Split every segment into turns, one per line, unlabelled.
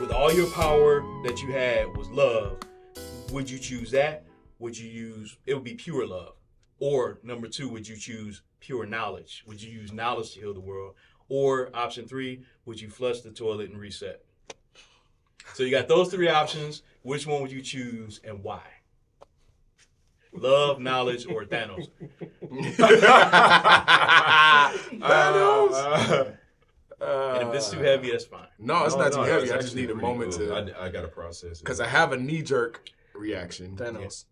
with all your power that you had was love, would you choose that? Would you use, it would be pure love. Or number 2, would you choose pure knowledge? Would you use knowledge to heal the world? Or option 3, would you flush the toilet and reset? So you got those 3 options. Which one would you choose and why? Love, knowledge, or Thanos?
Thanos.
And if it's too heavy, that's fine.
No, it's not too heavy.
It's
I just need a moment to.
I got to process it.
Because I have a knee-jerk reaction.
Thanos.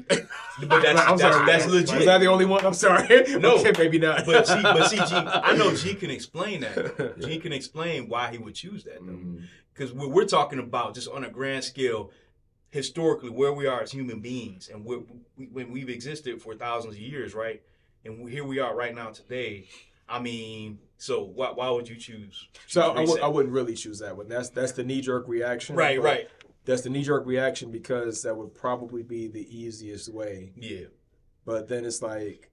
But that's legit.
Was I the only one? I'm sorry.
No.
Okay, maybe not.
But see, G, I know G can explain that. G can explain why he would choose that, though. Because we're talking about just on a grand scale, historically, where we are as human beings, and when we've existed for thousands of years, right? And here we are right now today. I mean, so why would you choose?
So I wouldn't really choose that one. That's the knee-jerk reaction.
Right.
That's the knee-jerk reaction because that would probably be the easiest way.
Yeah.
But then it's like,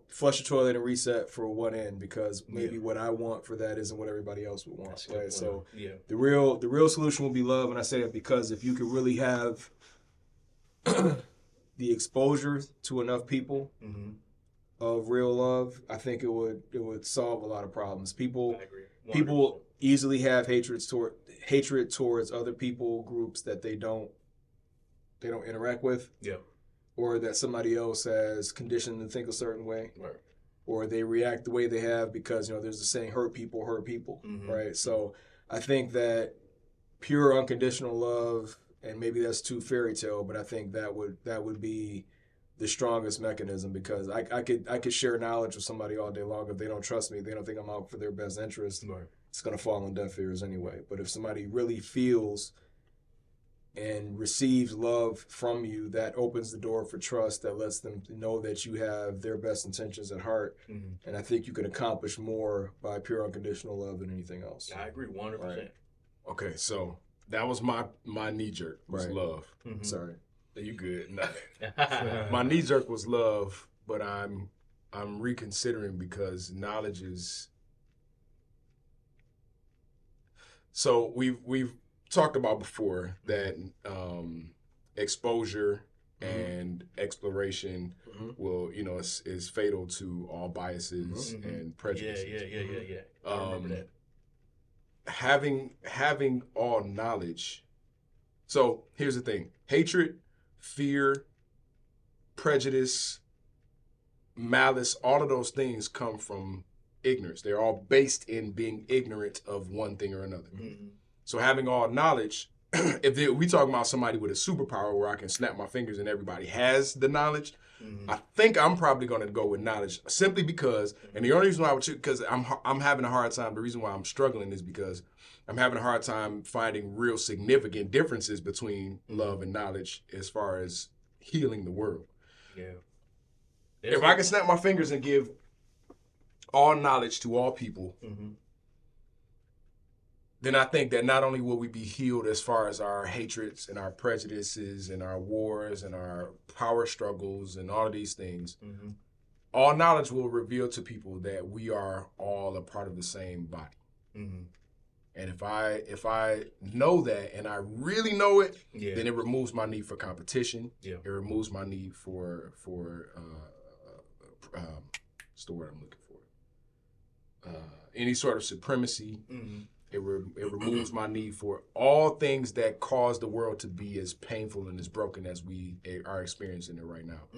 flush the toilet and reset for one end because maybe what I want for that isn't what everybody else would want, right? So the real solution will be love, and I say that because if you could really have the exposure to enough people of real love, I think it would solve a lot of problems. People easily have hatred towards other people groups that they don't interact with. Yeah. Or that somebody else has conditioned to think a certain way. Right. Or they react the way they have because, there's the saying, hurt people, right? So I think that pure unconditional love, and maybe that's too fairy tale, but I think that would be the strongest mechanism because I could share knowledge with somebody all day long. If they don't trust me, they don't think I'm out for their best interest, it's going to fall on deaf ears anyway. But if somebody really feels and receives love from you, that opens the door for trust, that lets them know that you have their best intentions at heart. And I think you can accomplish more by pure unconditional love than anything else.
I agree 100%. Right.
Okay, so that was my knee-jerk was love.
Sorry.
You good. My knee-jerk was love, but I'm reconsidering because knowledge is... So we've talked about before that exposure and exploration will, is fatal to all biases and prejudices.
Yeah. I remember that.
Having all knowledge. So here's the thing: hatred, fear, prejudice, malice, all of those things come from ignorance. They're all based in being ignorant of one thing or another. So having all knowledge, if we talk about somebody with a superpower where I can snap my fingers and everybody has the knowledge, I think I'm probably going to go with knowledge simply because, and the only reason why I would choose, because I'm having a hard time, the reason why I'm struggling is because I'm having a hard time finding real significant differences between love and knowledge as far as healing the world. Yeah. If I can snap my fingers and give all knowledge to all people, then I think that not only will we be healed as far as our hatreds and our prejudices and our wars and our power struggles and all of these things, all knowledge will reveal to people that we are all a part of the same body. And if I know that and I really know it, then it removes my need for competition. It removes my need for what's the word I'm looking for? Any sort of supremacy. It removes my need for all things that cause the world to be as painful and as broken as we are experiencing it right now.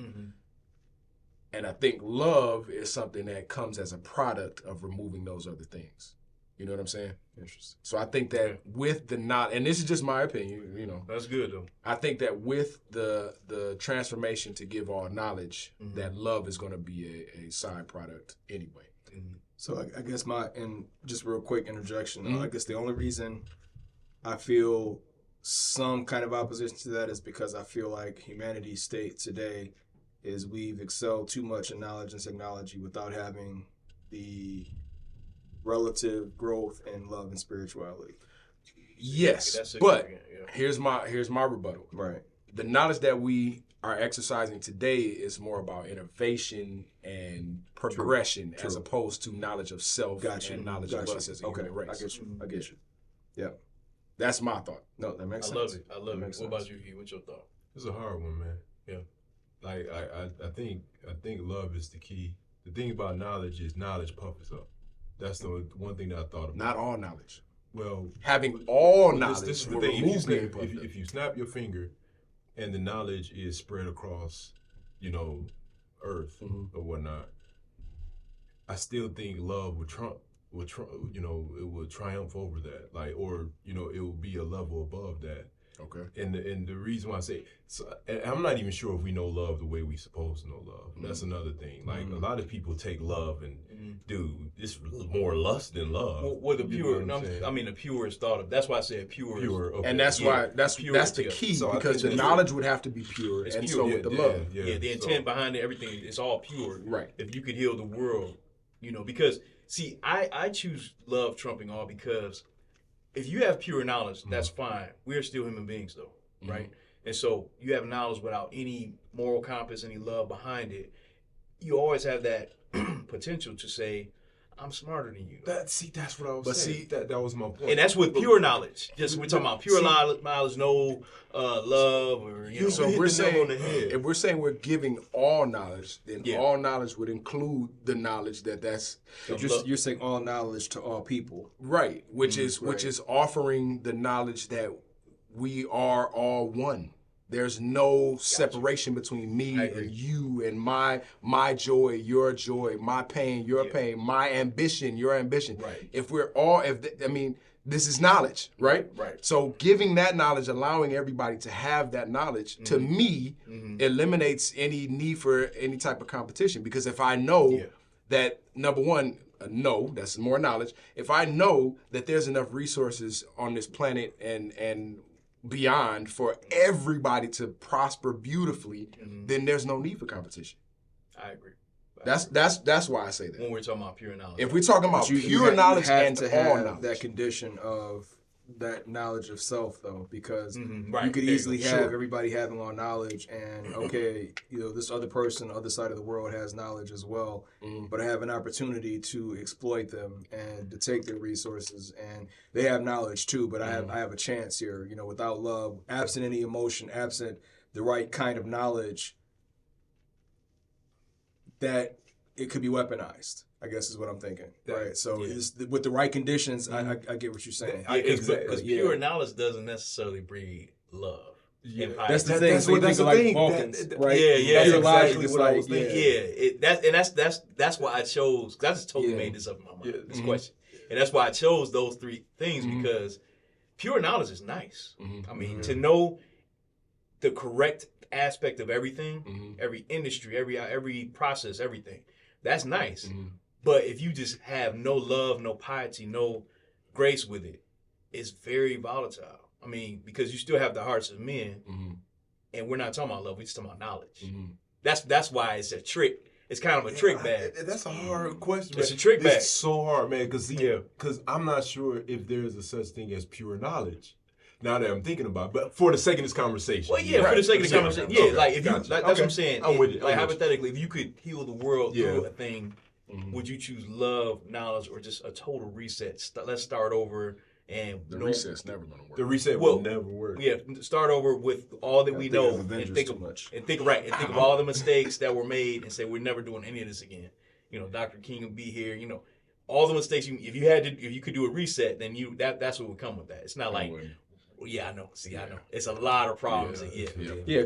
And I think love is something that comes as a product of removing those other things. You know what I'm saying? Interesting. So I think that with the knowledge, and this is just my opinion,
That's good, though.
I think that with the transformation to give all knowledge, that love is going to be a side product anyway.
So I guess and just real quick interjection, I guess the only reason I feel some kind of opposition to that is because I feel like humanity's state today is we've excelled too much in knowledge and technology without having the relative growth in love and spirituality.
Yes, but here's my rebuttal.
Right.
The knowledge that we are exercising today is more about innovation and progression as opposed to knowledge of self and knowledge of us as a human race.
I get you. Yep.
That's my thought.
No, that makes sense.
I love it. I love it.
Makes
What
sense.
about you, Hugh? What's your thought?
It's a hard one, man.
Yeah.
Like I think love is the key. The thing about knowledge is knowledge puffs up. That's the one thing that I thought about.
Not all knowledge.
Well,
Having all
this
knowledge
is the
will
thing.
remove being
If you snap your finger, and the knowledge is spread across, Earth or whatnot, I still think love would trump. It would triumph over that. Like, or it will be a level above that.
Okay.
And the reason why I say, and I'm not even sure if we know love the way we supposed to know love. That's another thing. Like a lot of people take love and dude, it's more lust than love.
Well, the pure, the purest thought of. That's why I said pure.
Pure, okay.
And that's why that's the key,
So
because the knowledge would have to be pure, and
pure,
so with the love.
Yeah, the intent behind it, everything is all pure.
Right.
If you could heal the world, because see, I choose love trumping all, because if you have pure knowledge, that's fine. We are still human beings, though, right? And so you have knowledge without any moral compass, any love behind it. You always have that potential to say, I'm smarter than you.
That's what I was saying. That was my point.
And that's with pure knowledge. Just we're talking about pure knowledge, no love, or
So
hit
we're
the nail on the
saying,
head.
if we're saying we're giving all knowledge, then all knowledge would include the knowledge that's
You're saying all knowledge to all people.
right, which is offering the knowledge that we are all one. There's no separation between me and you, and my joy, your joy, my pain, your pain, my ambition, your ambition.
Right.
If we're all, this is knowledge, right?
Right.
So giving that knowledge, allowing everybody to have that knowledge, to me, eliminates any need for any type of competition. Because if I know that, number one, that's more knowledge. If I know that there's enough resources on this planet and beyond for everybody to prosper beautifully, then there's no need for competition.
I agree.
That's why I say that.
When we're talking about pure knowledge.
If we're talking about
You
pure knowledge
have
and
to
all
have
knowledge,
that condition of that knowledge of self, though, because
Right.
you could
There you
easily
go.
have
Sure.
everybody having all knowledge, and this other person, other side of the world has knowledge as well, but I have an opportunity to exploit them and to take their resources, and they have knowledge too, but I have a chance here, without love, absent any emotion, absent the right kind of knowledge, that it could be weaponized, I guess is what I'm thinking. Right. So with the right conditions, I get what you're saying.
Because pure knowledge doesn't necessarily breed love.
Yeah.
That's the thing. So
that's the
like
thing.
Vulcans,
That-
right?
Yeah,
That's
exactly what I
like,
was thinking.
That's why I chose. Cause I just totally made this up in my mind. This question, and that's why I chose those three things, because pure knowledge is nice. I mean, to know the correct aspect of everything, every industry, every process, everything. That's nice. But if you just have no love, no piety, no grace with it, it's very volatile. I mean, because you still have the hearts of men, and we're not talking about love, we're just talking about knowledge. That's why it's a trick. It's kind of a trick bag.
That's a hard question.
It's a trick bag.
It's so hard, man, because I'm not sure if there's a such thing as pure knowledge. Now that I'm thinking about it, but for the sake of this conversation.
Well, yeah, for the sake of the conversation. Yeah, like if you, that's what I'm saying.
I'm with you.
Like hypothetically, if you could heal the world through a thing, would you choose love, knowledge, or just a total reset? Let's start over. And
the reset's never going to work.
The reset will never work.
Yeah, start over with all that we know, and think of all the mistakes that were made, and say we're never doing any of this again. Dr. King will be here. All the mistakes. If you could do a reset, then that's what would come with that. It's not like. Yeah, I know. See, I know. It's a lot of problems.
Yeah,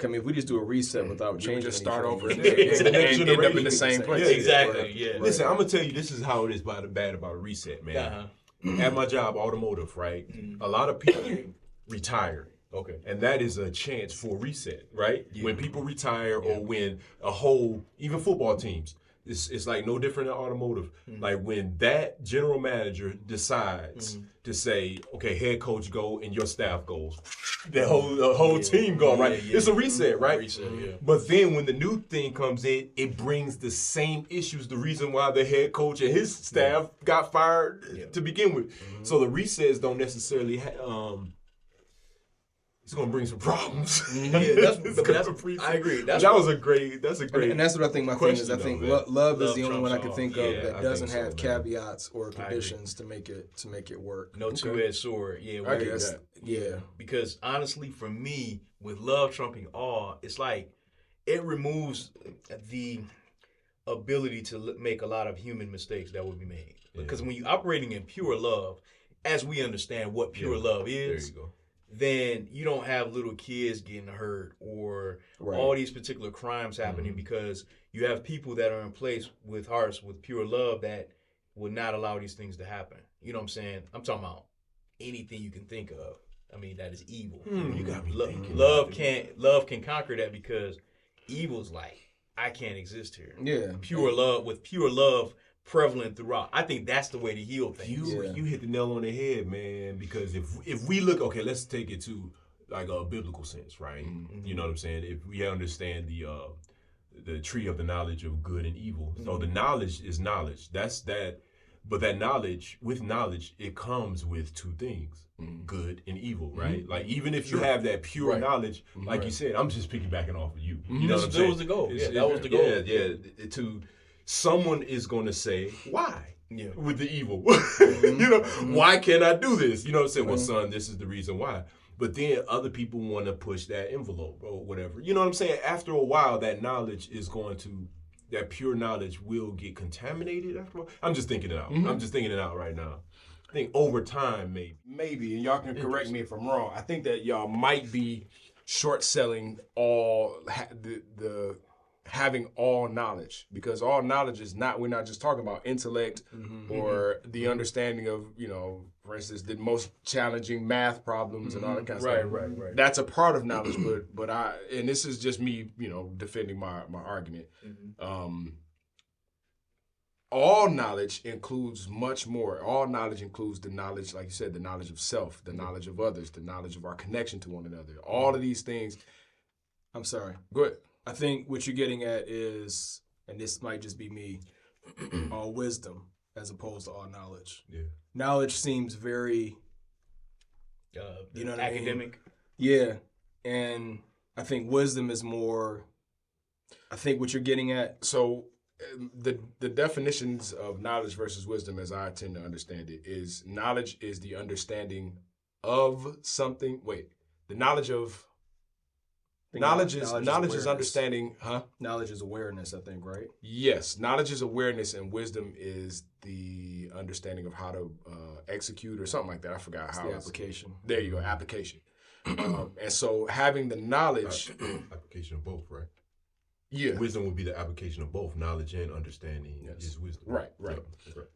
I mean, if we just do a reset without changing,
just start over and
Exactly.
end up in the same place.
Exactly. Yeah.
Listen, I'm gonna tell you, this is how it is bad about a reset, man. At my job, automotive, right? A lot of people retire. Okay. And that is a chance for reset, right? Yeah. When people retire or when even football teams, it's like no different than automotive. Like when that general manager decides to say, okay, head coach go and your staff goes, the whole team go, right? It's a reset, right? But then when the new thing comes in, it brings the same issues, the reason why the head coach and his staff got fired to begin with. So the resets don't necessarily it's gonna bring some problems.
Yeah, I agree. That's
a great.
And that's what I think. My thing is, I think love is the only one I can think of that doesn't have caveats or conditions to make it work.
No two-edged sword. Yeah,
I guess. Yeah.
Because honestly, for me, with love trumping awe, it's like it removes the ability to make a lot of human mistakes that would be made. Because when you're operating in pure love, as we understand what pure love is, then you don't have little kids getting hurt or all these particular crimes happening because you have people that are in place with hearts with pure love that will not allow these things to happen. You know what I'm saying? I'm talking about anything you can think of. I mean, that is evil.
You got me thinking.
Love can conquer that because evil's like, I can't exist here.
Yeah.
Pure love prevalent throughout. I think that's the way to heal things.
You hit the nail on the head, man. Because if we look, okay, let's take it to like a biblical sense, right? Mm-hmm. You know what I'm saying? If we understand the tree of the knowledge of good and evil, so the knowledge is knowledge. That's that. But that knowledge, with knowledge, it comes with two things: good and evil, right? Like even if you have that pure knowledge, like you said, I'm just piggybacking off of you. You know what I'm saying?
That was the goal. That was the goal.
Yeah. Someone is going to say, why? With the evil.
Mm-hmm.
Why can't I do this? You know what I'm saying? Well, son, this is the reason why. But then other people want to push that envelope or whatever. You know what I'm saying? After a while, that pure knowledge will get contaminated after a while. I'm just thinking it out. I'm just thinking it out right now. I think over time,
maybe, and y'all can correct me if I'm wrong. I think that y'all might be short selling all the having all knowledge, because all knowledge is not, we're not just talking about intellect or the understanding of, for instance, the most challenging math problems and all that kind of stuff.
Right.
That's a part of knowledge, but and this is just me, defending my argument. All knowledge includes much more. All knowledge includes the knowledge, like you said, the knowledge of self, the knowledge of others, the knowledge of our connection to one another. All of these things.
I'm sorry.
Go ahead.
I think what you're getting at is, and this might just be me, all wisdom as opposed to all knowledge.
Yeah.
Knowledge seems very,
academic.
Yeah. And I think wisdom is more, I think what you're getting at.
So the definitions of knowledge versus wisdom, as I tend to understand it, is knowledge is the understanding of something. Knowledge is understanding,
Knowledge is awareness, I think, right?
Yes, knowledge is awareness, and wisdom is the understanding of how to execute or something like that. I forgot how.
The application.
There you go, application. And so having the knowledge,
application of both, right?
Yeah,
wisdom would be the application of both knowledge and understanding. Is wisdom.
Right.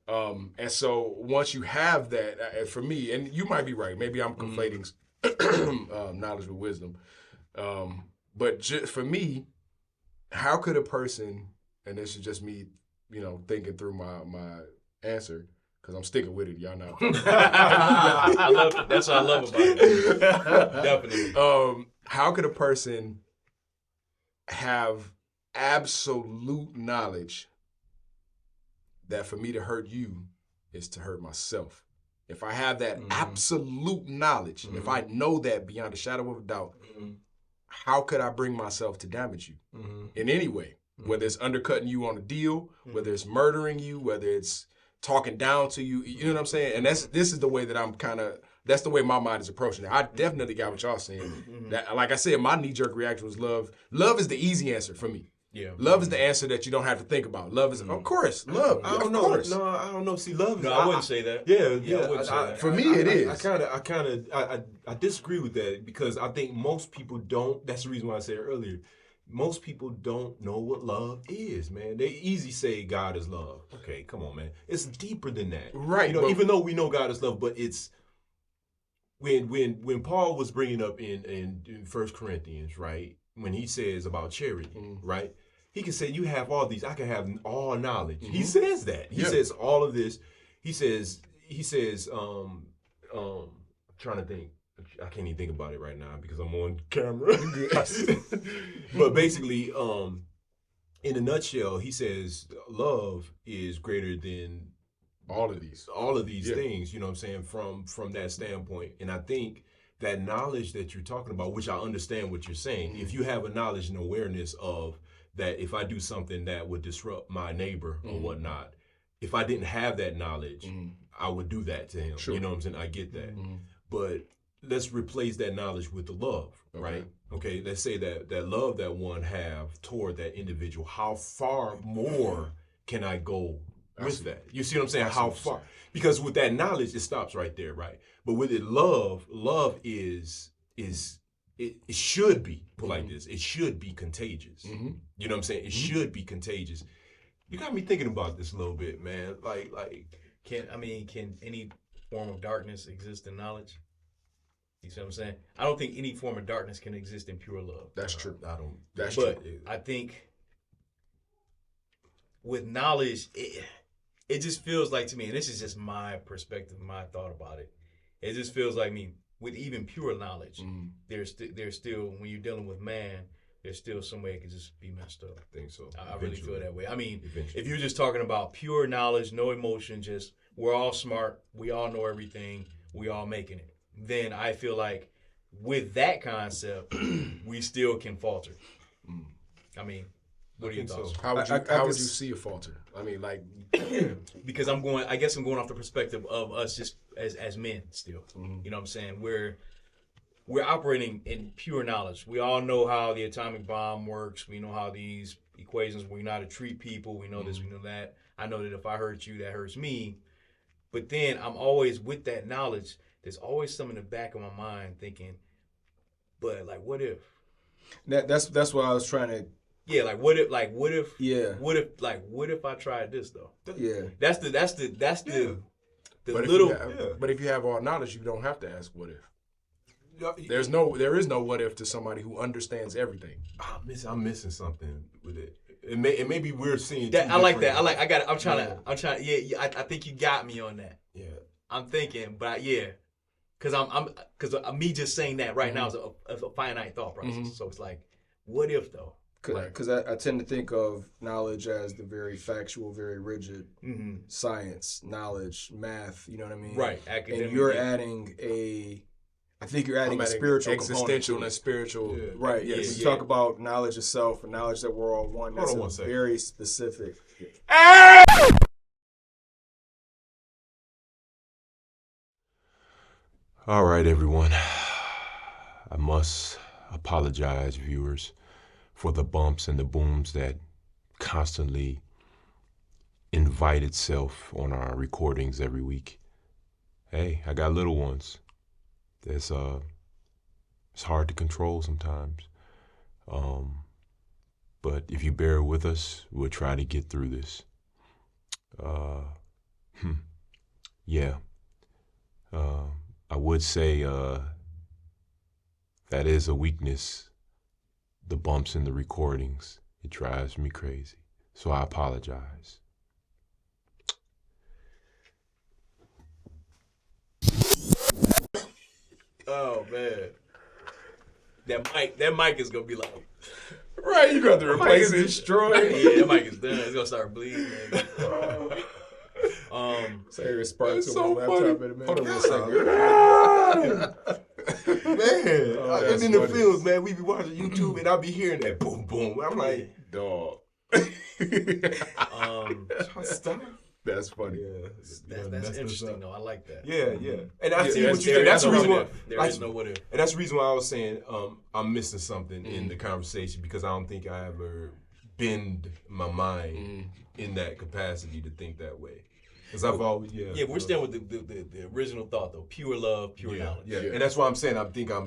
And so once you have that, for me, and you might be right. Maybe I'm conflating knowledge with wisdom. But for me, how could a person, and this is just me, thinking through my answer, because I'm sticking with it, y'all know.
I love it. That's what I love about it. Definitely.
How could a person have absolute knowledge that for me to hurt you is to hurt myself? If I have that absolute knowledge, if I know that beyond a shadow of a doubt, how could I bring myself to damage you in any way? Whether it's undercutting you on a deal, whether it's murdering you, whether it's talking down to you, you know what I'm saying? And this is the way that that's the way my mind is approaching it. I definitely got what y'all saying. That, like I said, my knee-jerk reaction was love. Love is the easy answer for me.
Yeah.
Love is the answer that you don't have to think about. Love is, of course, love.
I don't know. No, I don't know. See, love is.
No, I wouldn't say that.
Yeah.
I wouldn't say that.
For me, it is.
I disagree with that, because I think most people don't. That's the reason why I said earlier. Most people don't know what love is, man. They easy say God is love. Okay, come on, man. It's deeper than that,
right?
Even though we know God is love, but it's when Paul was bringing up in 1 Corinthians, right? When he says about charity, right? He can say, you have all these, I can have all knowledge. He says that. He says all of this. He says, I'm trying to think. I can't even think about it right now because I'm on camera. But basically, in a nutshell, he says love is greater than
all of these
things, you know what I'm saying, from that standpoint. And I think that knowledge that you're talking about, which I understand what you're saying, if you have a knowledge and awareness of that, if I do something that would disrupt my neighbor or whatnot, if I didn't have that knowledge, I would do that to him.
Sure.
You know what I'm saying? I get that. But let's replace that knowledge with the love, right? Okay, let's say that love that one have toward that individual, how far more can I go with that? You see what I'm saying? How far? Because with that knowledge, it stops right there, right? But with it, love is it should be, put like this, it should be contagious. You know what I'm saying? It should be contagious. You got me thinking about this a little bit, man. Like
can any form of darkness exist in knowledge? You see what I'm saying? I don't think any form of darkness can exist in pure love.
That's true.
I don't.
That's
but
true.
I think with knowledge, it just feels like to me, and this is just my perspective, my thought about it. It just feels like me with even pure knowledge. There's still, when you're dealing with man, there's still some way it could just be messed up.
I think so.
I really feel that way. I mean,
Eventually.
if you're just talking about pure knowledge, no emotion, just we're all smart, we all know everything, we all making it, then I feel like with that concept, we still can falter. I mean, what are your thoughts?
so.
How would you see a falter? I mean, like,
Because I guess I'm going off the perspective of us just as men still. You know what I'm saying? We're operating in pure knowledge. We all know how the atomic bomb works. We know how these equations, we know how to treat people. We know this, we know that. I know that if I hurt you, that hurts me. But then I'm always with that knowledge. There's always something in the back of my mind thinking, but like, what if?
That's what I was trying to.
Yeah, like what if
Yeah.
what if I tried this though?
Yeah.
That's the
but
little.
but if you have all knowledge, you don't have to ask what if. There is no what if to somebody who understands everything.
I'm missing something with it. It may be we're seeing.
That, I like that. I'm trying. Yeah. I think you got me on that.
Yeah.
I'm thinking, but yeah, because me just saying that right now is a finite thought process. So it's like, what if though?
Because I tend to think of knowledge as the very factual, very rigid science, knowledge, math. You know what I mean?
Right. Academic.
And you're adding I think you're adding a spiritual
existential
component
and spiritual.
Yeah.
Right.
Yes.
When you talk about knowledge of self and knowledge that we're all one, that's
Hold on one second.
very specific.
All right, everyone. I must apologize, viewers, for the bumps and the booms that constantly invite itself on our recordings every week. Hey, I got little ones. It's hard to control sometimes. But if you bear with us, we'll try to get through this. Yeah. I would say that is a weakness, the bumps in the recordings. It drives me crazy. So I apologize.
Oh man, that mic is gonna be like,
Right, you got to replace it.
Destroyed.
yeah, that mic is done. It's gonna start bleeding. Man.
Say it spark
That's
to
so
his
funny.
laptop in a minute.
Hold on one second.
Man,
that's
in the
funny.
fields, man, we be watching YouTube and I be hearing that boom, boom. I'm like,
Dog.
stop.
That's funny.
That's interesting though. I like that.
Yeah. And I see
Yeah,
what you're saying.
there
That's the
is
reason
no
why.
what
There is no what if.
And that's the reason why I was saying I'm missing something in the conversation because I don't think I ever bend my mind in that capacity to think that way. Because I've always,
We're staying with the original thought though. Pure love, pure knowledge.
Yeah. And that's why I'm saying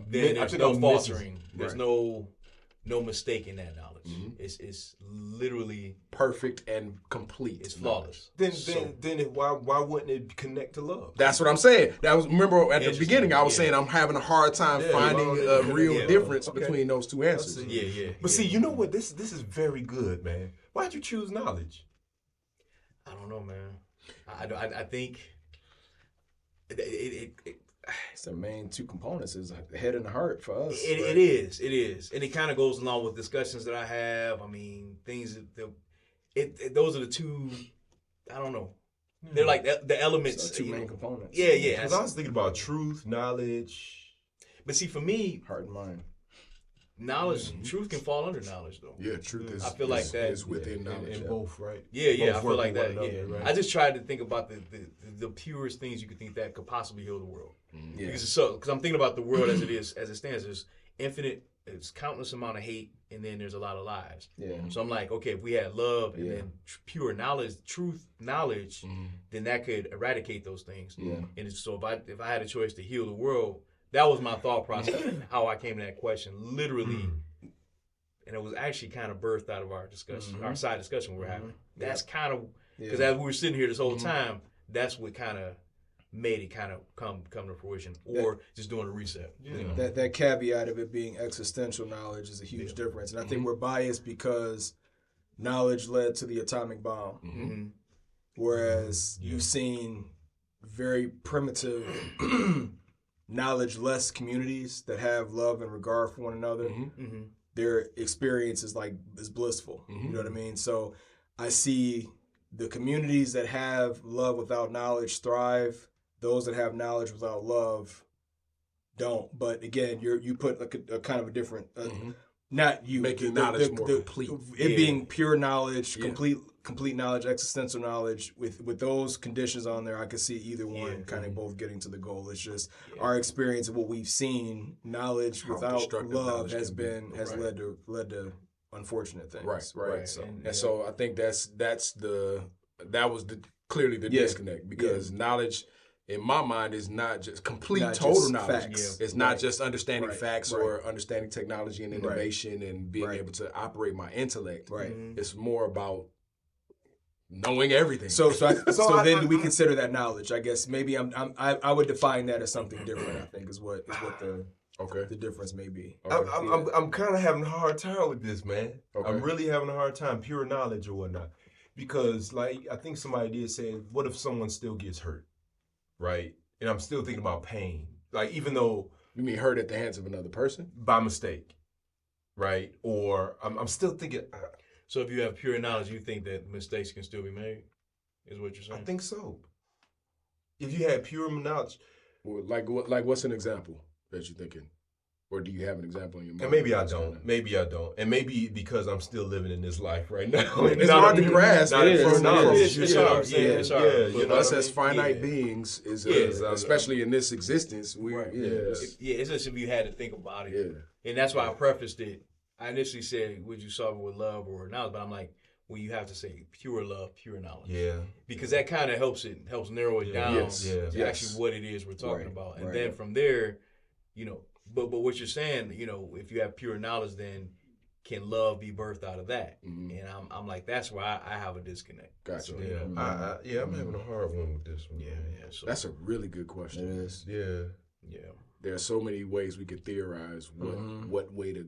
There's no faltering. There's no mistake in that knowledge. It's literally
Perfect and complete.
it's flawless.
Then why wouldn't it connect to love?
That's what I'm saying. Remember at the
Interesting.
beginning I was
Yeah.
saying I'm having a hard time finding a real difference between those two answers.
Yeah.
But see, you know what? This is very good, man. Why'd you choose knowledge?
I don't know, man. I think it
It's the main two components is the head and the heart for us.
it is, and it kind of goes along with discussions that I have. I mean, things that those are the two. I don't know. They're like the elements.
So two main components.
Yeah.
Because I was thinking about truth, knowledge.
But see, for me,
Heart and mind.
knowledge, truth can fall under knowledge, though.
Yeah, truth is.
I feel like that
is within knowledge.
And both, right?
Yeah,
Both
I feel like
work with
that.
one
Yeah,
another, right?
I just tried to think about the purest things you could think that could possibly heal the world.
Yeah.
Because I'm thinking about the world as it stands. There's infinite, it's countless amount of hate, and then there's a lot of lies.
Yeah.
So I'm like, okay, if we had love and then pure knowledge, truth, knowledge, then that could eradicate those things.
Yeah.
And so if I had a choice to heal the world, that was my thought process. How I came to that question, literally. And it was actually kind of birthed out of our discussion, our side discussion we were having. That's kind of, because as we were sitting here this whole time, that's what kind of made it kind of come to fruition, or just doing a reset. You know?
That caveat of it being existential knowledge is a huge difference. And I think we're biased because knowledge led to the atomic bomb. Whereas you've seen very primitive knowledge-less communities that have love and regard for one another. Their experience is blissful. You know what I mean? So I see the communities that have love without knowledge thrive. Those that have knowledge without love don't. But again, you put a kind of a different, not you.
Making knowledge more complete.
It being pure knowledge, complete knowledge, existential knowledge, with those conditions on there, I could see either one kind of both getting to the goal. It's just our experience of what we've seen. Knowledge without love has led to unfortunate things. Right.
So I think that was clearly the disconnect, because knowledge, in my mind, is not just total knowledge.
Facts.
It's not just understanding facts or understanding technology and innovation and being able to operate my intellect. It's more about knowing everything.
So then do we consider that knowledge? I guess maybe I would define that as something different. I think is what the difference may be.
I'm kind of having a hard time with this, man.
Okay.
I'm really having a hard time, pure knowledge or whatnot, because I think somebody did say, what if someone still gets hurt, right? And I'm still thinking about pain, even though
you mean hurt at the hands of another person
by mistake, right? Or I'm still thinking.
So if you have pure knowledge, you think that mistakes can still be made, is what you're saying?
I think so. If you had pure knowledge.
Like what's an example that you're thinking? Or do you have an example in your mind?
And maybe I don't. And maybe because I'm still living in this life right now.
It's hard to grasp.
It's hard.
But us as finite beings, especially in this existence,
it's just if you had to think about it. And that's why I prefaced it. I initially said, would you solve it with love or knowledge? But I'm like, well, you have to say pure love, pure knowledge.
Yeah.
Because that kind of helps narrow it down to actually what it is we're talking about. And then from there, but what you're saying, if you have pure knowledge, then can love be birthed out of that? And I'm like, that's why I have a disconnect.
Gotcha.
So,
I'm having a hard one with this one.
So
that's a really good question.
It is.
Yeah.
There are so many ways we could theorize what way to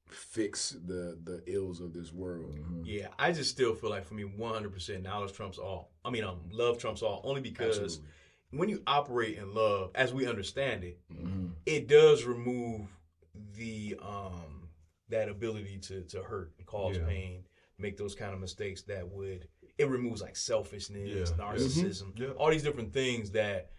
fix the ills of this world.
Yeah, I just still feel like for me, 100% knowledge trumps all. I mean, love trumps all, only because when you operate in love, as we understand it, it does remove the that ability to hurt and cause pain, make those kind of mistakes it removes selfishness, narcissism, all these different things that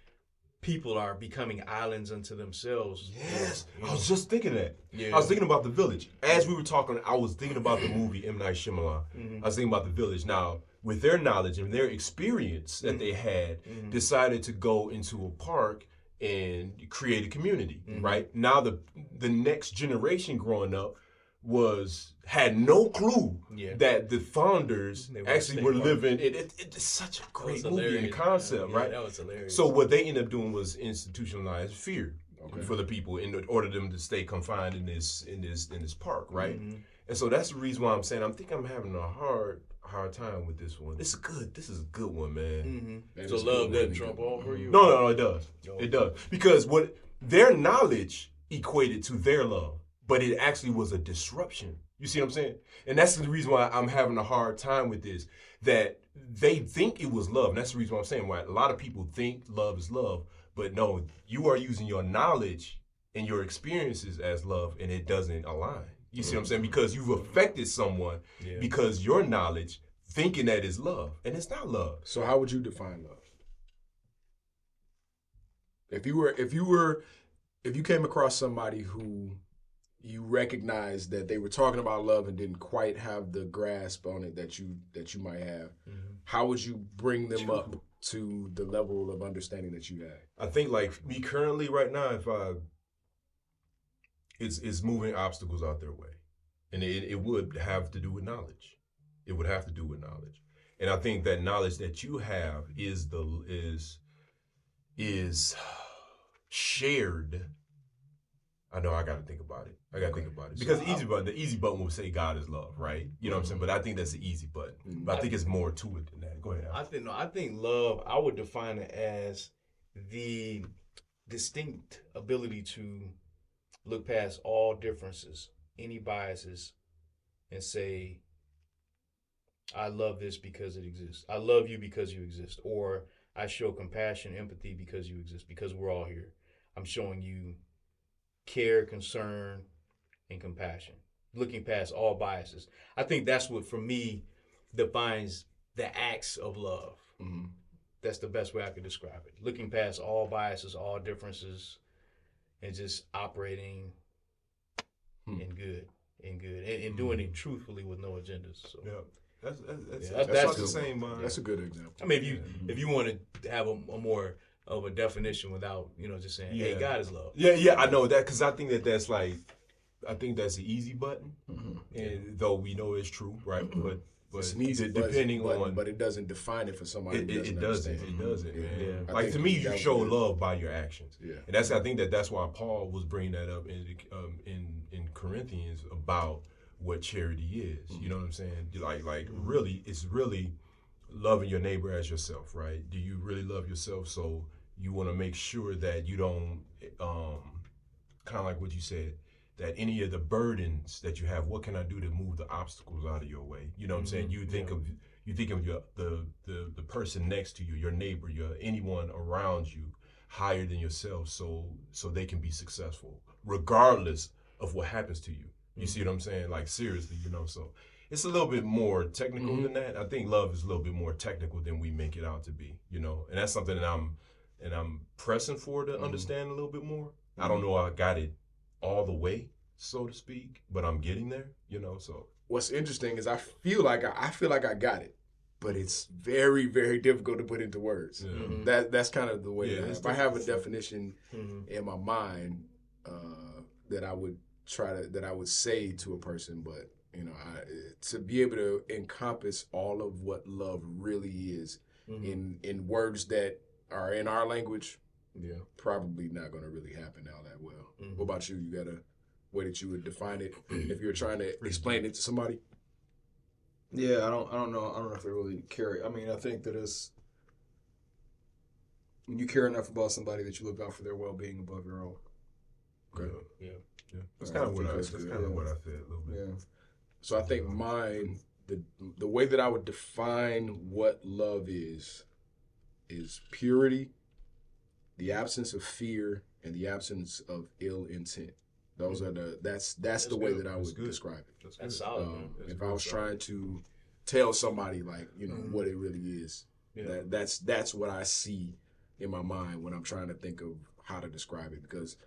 people are becoming islands unto themselves.
Yes. I was just thinking that. I was thinking about The Village. As we were talking, I was thinking about the movie M. Night Shyamalan. I was thinking about The Village. Now, with their knowledge and their experience that they had, decided to go into a park and create a community, right? Now the next generation growing up had no clue that the founders actually were living. It's such a great movie and concept, right?
That was hilarious.
So what they ended up doing was institutionalize fear for the people in order them to stay confined in this park, right? And so that's the reason why I'm saying I'm having a hard time with this one. This is a good one, man.
So love doesn't trump all for you?
No, it does. It does. Because what their knowledge equated to their love, but it actually was a disruption. You see what I'm saying? And that's the reason why I'm having a hard time with this, that they think it was love. And that's the reason why I'm saying why a lot of people think love is love, but no, you are using your knowledge and your experiences as love, and it doesn't align. You see what I'm saying? Because you've affected someone because your knowledge thinking that is love, and it's not love.
So how would you define love? If you were if you came across somebody who you recognize that they were talking about love and didn't quite have the grasp on it that you might have, how would you bring them up to the level of understanding that you had?
I think like me currently right now, if it's moving obstacles out their way, and it would have to do with knowledge. It would have to do with knowledge, and I think that knowledge that you have is shared. I know I got to think about it. Because the easy button will say God is love, right? You know what I'm saying? But I think that's the easy button. But I think it's more to it than that. Go ahead.
I think love, I would define it as the distinct ability to look past all differences, any biases, and say, I love this because it exists. I love you because you exist. Or I show compassion, empathy because you exist, because we're all here. I'm showing you care, concern, and compassion, looking past all biases. I think that's what, for me, defines the acts of love. That's the best way I could describe it. Looking past all biases, all differences, and just operating in good, and doing it truthfully with no agendas. So.
Yeah. That's the same.
That's a good example.
I mean, if you want to have a more of a definition without just saying, "Hey, God is love."
Yeah, I know that, because I think that's the easy button, and though we know it's true, right? But
it's an easy
depending
button,
on,
but it doesn't define it for somebody.
It doesn't, man.
Yeah.
Like, to me, you show love by your actions.
Yeah.
And I think that's why Paul was bringing that up in Corinthians about what charity is. You know what I'm saying? Like really, it's really loving your neighbor as yourself, right? Do you really love yourself? So you want to make sure that you don't, kind of like what you said, that any of the burdens that you have, what can I do to move the obstacles out of your way? You know what I'm saying? You think of the person next to you, your neighbor, anyone around you, higher than yourself, so they can be successful, regardless of what happens to you. You see what I'm saying? Like, seriously, so it's a little bit more technical than that. I think love is a little bit more technical than we make it out to be, and that's something that I'm pressing for to understand a little bit more. I don't know I got it all the way, so to speak, but I'm getting there, so.
What's interesting is I feel like I got it, but it's very, very difficult to put into words. That's kind of the way. If I have a definition in my mind that I would say to a person, but to be able to encompass all of what love really is in words that are in our language, probably not going to really happen all that well. What about you? You got a way that you would define it if you're trying to explain it to somebody?
Yeah, I don't know if it really carry. I mean, I think that it's when you care enough about somebody that you look out for their well-being above your own.
Okay.
Yeah. That's kind of what I said a little bit.
Yeah. So I think the way that I would define what love is purity, the absence of fear, and the absence of ill intent. Those are that's the way that I would describe it.
That's solid.
If I was trying to tell somebody what it really is, that's what I see in my mind when I'm trying to think of how to describe it, because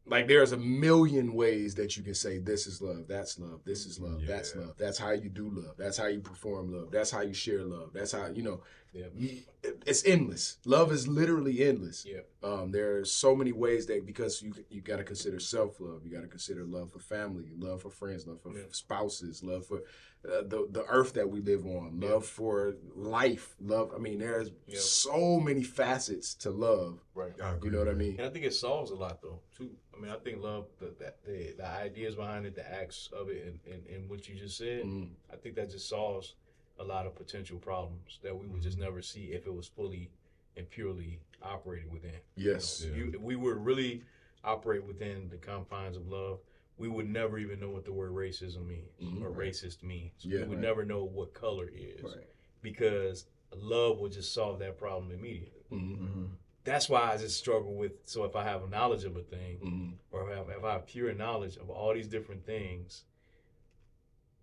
there's a million ways that you can say this is love, that's love, this is love, that's love. That's how you do love. That's how you perform love. That's how you share love. That's how it's endless. Love is literally endless. There are so many ways because you got to consider self-love. You got to consider love for family, love for friends, love for spouses, love for the earth that we live on, love for life, love. I mean, there's so many facets to love.
Right.
You know what I mean?
And I think it solves a lot though too. I mean, I think love, the ideas behind it, the acts of it, and what you just said, I think that just solves a lot of potential problems that we would just never see if it was fully and purely operated within.
Yes.
If we would really operate within the confines of love, we would never even know what the word racism means or racist means. We would never know what color is because love would just solve that problem immediately. That's why I just struggle with, so if I have knowledge of a thing or if I have pure knowledge of all these different things,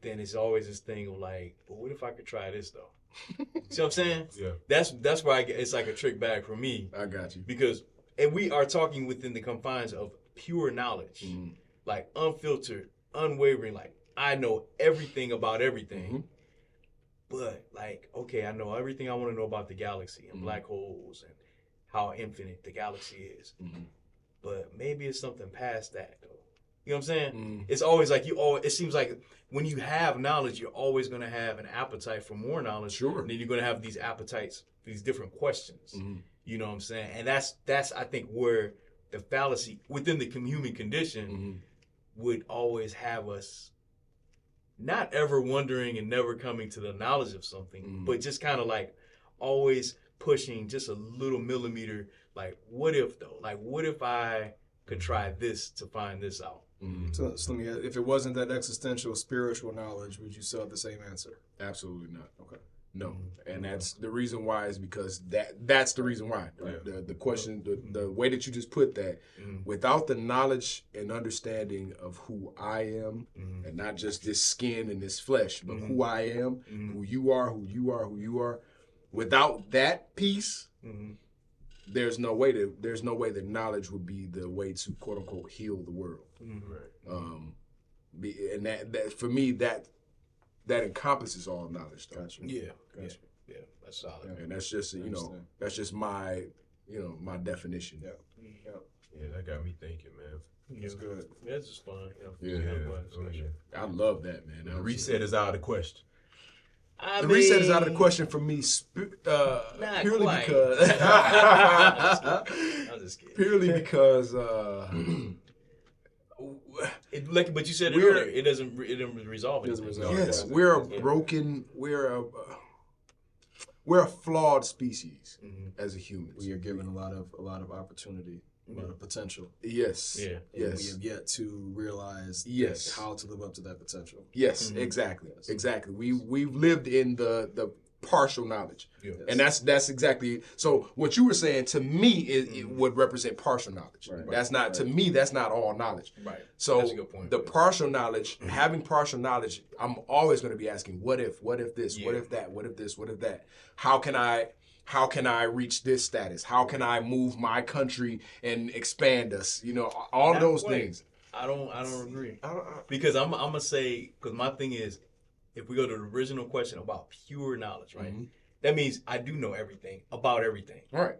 then it's always this thing of like, well, what if I could try this though? See what I'm saying?
Yeah.
That's why it's like a trick bag for me.
I got you.
Because and we are talking within the confines of pure knowledge, like unfiltered, unwavering. Like I know everything about everything, but like okay, I know everything I want to know about the galaxy and black holes and how infinite the galaxy is. But maybe it's something past that though. You know what I'm saying? It's always like it seems like when you have knowledge, you're always going to have an appetite for more knowledge.
Sure.
And then you're going to have these appetites, these different questions. You know what I'm saying? And that's I think where the fallacy within the human condition would always have us not ever wondering and never coming to the knowledge of something, but just kind of like always pushing just a little millimeter. Like, what if though? Like, what if I could try this to find this out?
So let me ask, if it wasn't that existential spiritual knowledge, would you still have the same answer?
Absolutely not.
Okay.
No, and that's the reason why is because that's the reason why. The question, the way that you just put that, without the knowledge and understanding of who I am, and not just this skin and this flesh, but who I am, who you are, without that piece, there's no way that knowledge would be the way to quote unquote heal the world. And that for me that encompasses all knowledge, though.
Gotcha.
Yeah, that's solid.
And that's just that's just my my definition.
Yeah, that got me thinking, man.
That's good.
Yeah, it's just fun.
I love that, man.
The reset is out of the question.
The reset is out of the question for me, purely
quite.
because
I'm just kidding.
purely because
But you said it earlier, it doesn't resolve anything.
yes, we're a flawed species as a human.
We are given a lot of opportunity, a lot of potential.
Yes.
Yeah.
Yes.
We have yet to realize how to live up to that potential.
Yes, exactly. Exactly. We've lived in the partial knowledge.
Yes.
And that's exactly so what you were saying to me it would represent partial knowledge.
Right.
That's not to me that's not all knowledge.
Right.
So
That's a good point.
the partial knowledge, having partial knowledge, I'm always going to be asking what if this, what if that, what if this, what if that? How can I reach this status? How can I move my country and expand us? All of those things.
I don't agree. Because I'm gonna say, because my thing is, if we go to the original question about pure knowledge, right? That means I do know everything about everything.
Right.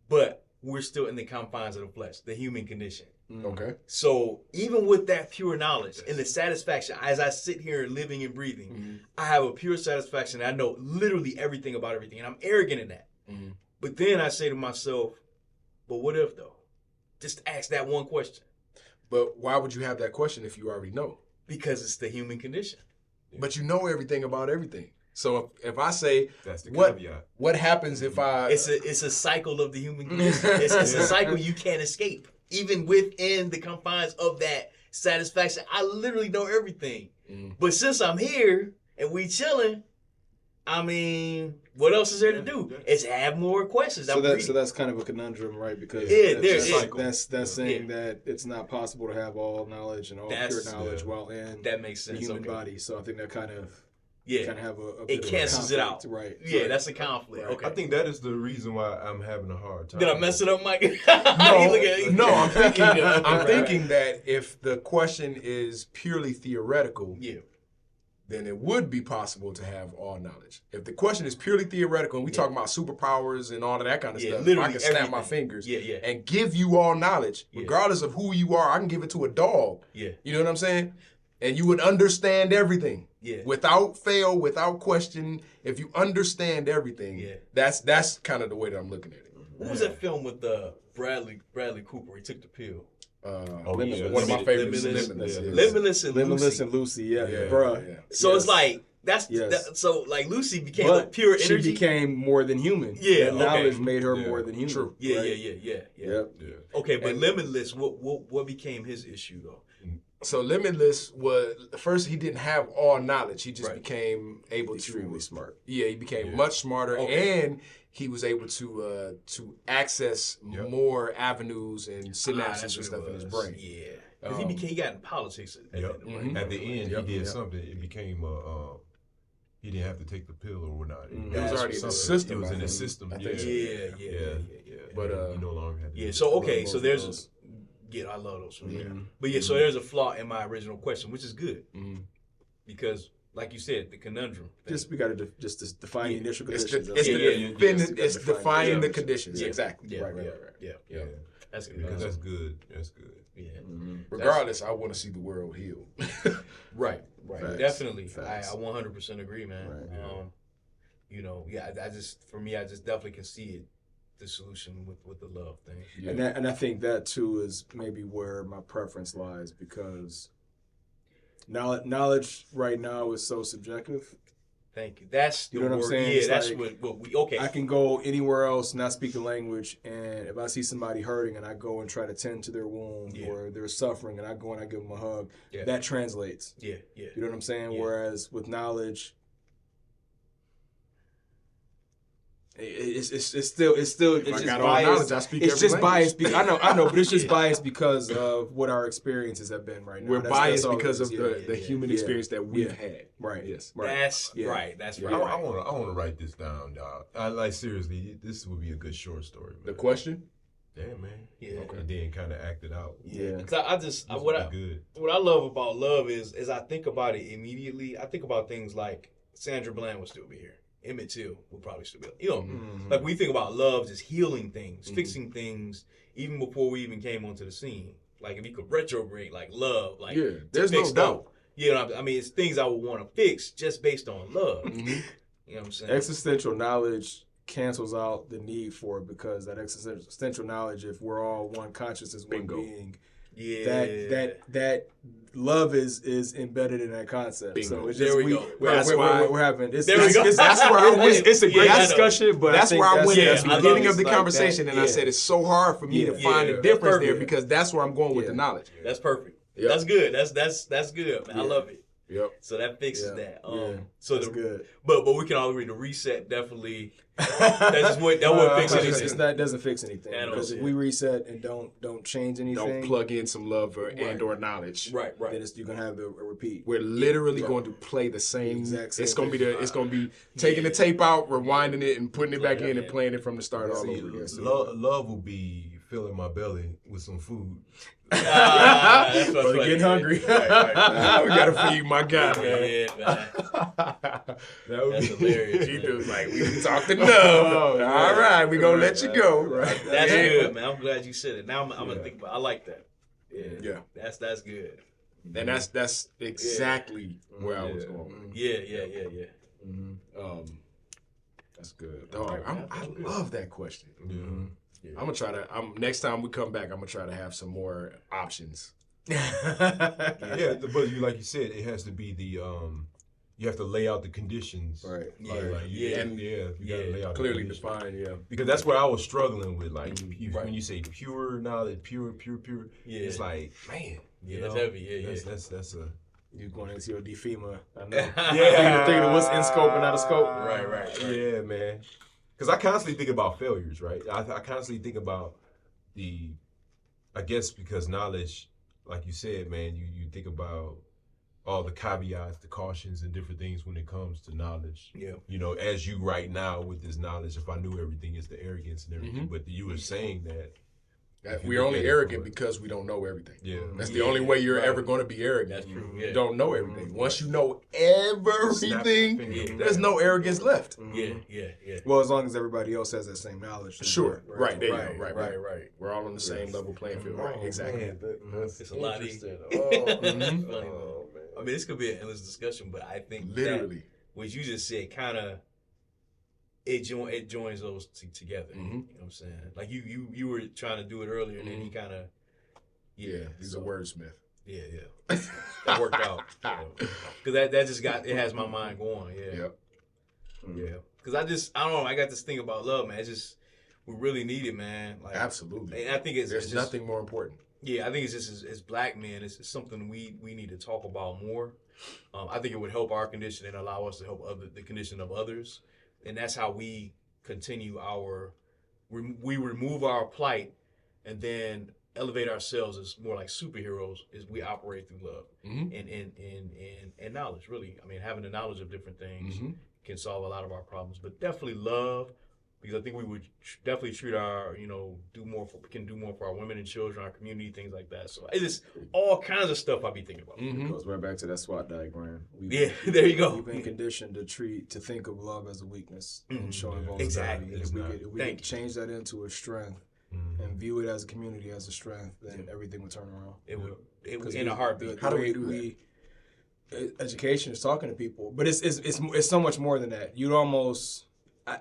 But we're still in the confines of the flesh, the human condition.
Okay.
So even with that pure knowledge and the satisfaction, as I sit here living and breathing, I have a pure satisfaction. I know literally everything about everything, and I'm arrogant in that. But then I say to myself, but what if though? Just ask that one question.
But why would you have that question if you already know?
Because it's the human condition.
But you know everything about everything. So if I say,
That's the
what
caveat.
what happens if I...
It's a cycle of the human condition. It's a cycle you can't escape. Even within the confines of that satisfaction, I literally know everything. But since I'm here and we chilling, I mean, what else is there to do? It's have more questions.
So that's kind of a conundrum, right? Because that's saying that it's not possible to have all knowledge and all pure knowledge while in
that makes sense.
the human body. So I think that kind of have a
it cancels it out,
right?
Yeah, that's a conflict.
Right.
Okay,
I think that is the reason why I'm having a hard time.
Did I mess it up, Mike?
No, I'm thinking that if the question is purely theoretical, then it would be possible to have all knowledge. If the question is purely theoretical and we talk about superpowers and all of that kind of stuff, I can snap my fingers and give you all knowledge, regardless of who you are. I can give it to a dog.
Yeah.
You know what I'm saying? And you would understand everything.
Yeah.
Without fail, without question. If you understand everything, that's kind of the way that I'm looking at it.
What was that film with Bradley Cooper? He took the pill.
One of my favorites,
Limitless and Lucy.
Bruh.
So it's like so like Lucy became like pure energy.
She became more than human.
Yeah,
that knowledge made her more than human.
True.
Yeah,
right?
yeah. Okay, but Limitless, what became his issue though?
So Limitless was first he didn't have all knowledge. He just became able
extremely
to
smart.
Yeah, he became much smarter, and he was able to access more avenues and synapses and stuff in his brain.
Yeah, because he got in politics at the end.
At the end, he did something. It became he didn't have to take the pill or whatnot.
It was already in the system.
It was in the system.
I think so.
Yeah.
But
he no longer had to.
Yeah. So okay. So there's. Yeah, I love those. Yeah. But yeah, so there's a flaw in my original question, which is good because, like you said, the conundrum.
Just we got to just define the initial conditions.
It's defining the conditions.
Yeah.
Exactly.
Yeah.
Right.
Yeah. That's good.
Because that's good. That's good.
Yeah.
Regardless, I want to see the world healed.
Right.
Facts.
Definitely.
Facts.
I 100% agree, man.
Right.
You know, I just definitely can see it. The solution with the love thing.
Yeah. And I think that too is maybe where my preference lies because knowledge right now is so subjective.
Thank you. That's the
you know
word.
What I'm saying?
Yeah,
it's
that's
like,
what we okay.
I can go anywhere else, not speak the language, and if I see somebody hurting and I go and try to tend to their wound or they're suffering and I go and I give them a hug, that translates.
Yeah.
You know what I'm saying?
Yeah.
Whereas with knowledge, it's still just biased. It's just biased. I know, but it's just biased because of what our experiences have been right now.
We're biased because of the human experience that we've had.
Right.
Yes.
Right.
That's right. That's right.
I want to write this down, dog. I like seriously. This would be a good short story. Man.
The question.
Damn, man.
Yeah.
Okay. And then kind of act it out.
Yeah. Because what I love about love is I think about it immediately. I think about things like Sandra Bland would still be here. Emmett Till would probably still be, like we think about love just healing things, fixing things, even before we even came onto the scene. Like if you could retrograde, like love, like
there's no doubt.
I mean, it's things I would want to fix just based on love. You know what I'm saying?
Existential knowledge cancels out the need for it because that existential knowledge, if we're all one consciousness, one being, that love is embedded in that concept.
Bingo.
So it's
there
just
we go.
We're having this.
There we go.
That's where I went.
It's a great discussion, but
that's where I went at the beginning of the
like
conversation,
that.
and I said it's so hard for me to find a difference there because that's where I'm going with the knowledge.
That's perfect.
Yep.
That's good. That's good, man. I love it.
Yep.
So that fixes that. So
that's good.
But we can all agree the reset definitely. That won't fix anything.
It doesn't fix anything because if we reset and don't change anything,
don't plug in some love or knowledge.
Right.
Then you're gonna have a repeat.
We're literally going to play the same.
Exact same
it's gonna be taking the tape out, rewinding it, and putting it back in and playing it from the start all over again.
Love will be filling my belly with some food.
That's getting hungry.
Right. We gotta feed my guy, man.
That's hilarious.
She was like, we can talk enough. All right, we gonna let you go.
Right. That's good, man. I'm glad you said it. Now I'm gonna think about. I like that. Yeah. That's good.
And that's exactly where I was going.
Yeah.
That's good. Dog, I love that question. I'm gonna try to. Next time we come back, I'm gonna try to have some more options.
But like you said, it has to be the you have to lay out the conditions,
right?
You gotta lay out
clearly defined,
because that's where I was struggling with, like when you say pure knowledge, pure, it's like, man,
it's heavy,
that's a.
You're going into your DFEMA. I know. Thinking of what's in scope and out of scope.
Right.
Yeah, man. Because I constantly think about failures, right? I constantly think about I guess because knowledge, like you said, man, you think about all the caveats, the cautions, and different things when it comes to knowledge.
Yeah.
You know, as you right now with this knowledge, if I knew everything, it's the arrogance and everything. But you were saying that.
We're only arrogant because we don't know everything.
Yeah.
That's the only way you're ever going to be arrogant.
That's true.
You don't know everything. Once you know everything, there's no arrogance left.
Yeah.
Well, as long as everybody else has that same knowledge.
Sure. Right. There you go.
Right.
We're all on the same level playing field. Right. Exactly.
It's a lot easier. I mean, this could be an endless discussion, but I think
literally
what you just said kind of it joins those together. You know what I'm saying? Like you were trying to do it earlier, and then he kind of
he's a wordsmith.
Yeah. That worked out. Because that just it has my mind going. Yeah. Because I don't know. I got this thing about love, man. It's just we really need it, man. Like,
absolutely.
And I think it's
there's
just
nothing more important.
Yeah, I think it's just as black men, it's something we need to talk about more. I think it would help our condition and allow us to help the condition of others. And that's how we continue we remove our plight, and then elevate ourselves as more like superheroes is we operate through love and knowledge. Really, I mean, having the knowledge of different things can solve a lot of our problems, but definitely love. Because I think we would definitely treat our, do more for our women and children, our community, things like that. So it's all kinds of stuff I be thinking about.
It goes right back to that SWOT diagram.
There you go.
We've been conditioned to think of love as a weakness and showing vulnerability.
Exactly.
If we could change that into a strength and view it as a community as a strength, then everything would turn around.
It would in a heartbeat.
How do we do
that? Education is talking to people, but it's so much more than that. You'd almost.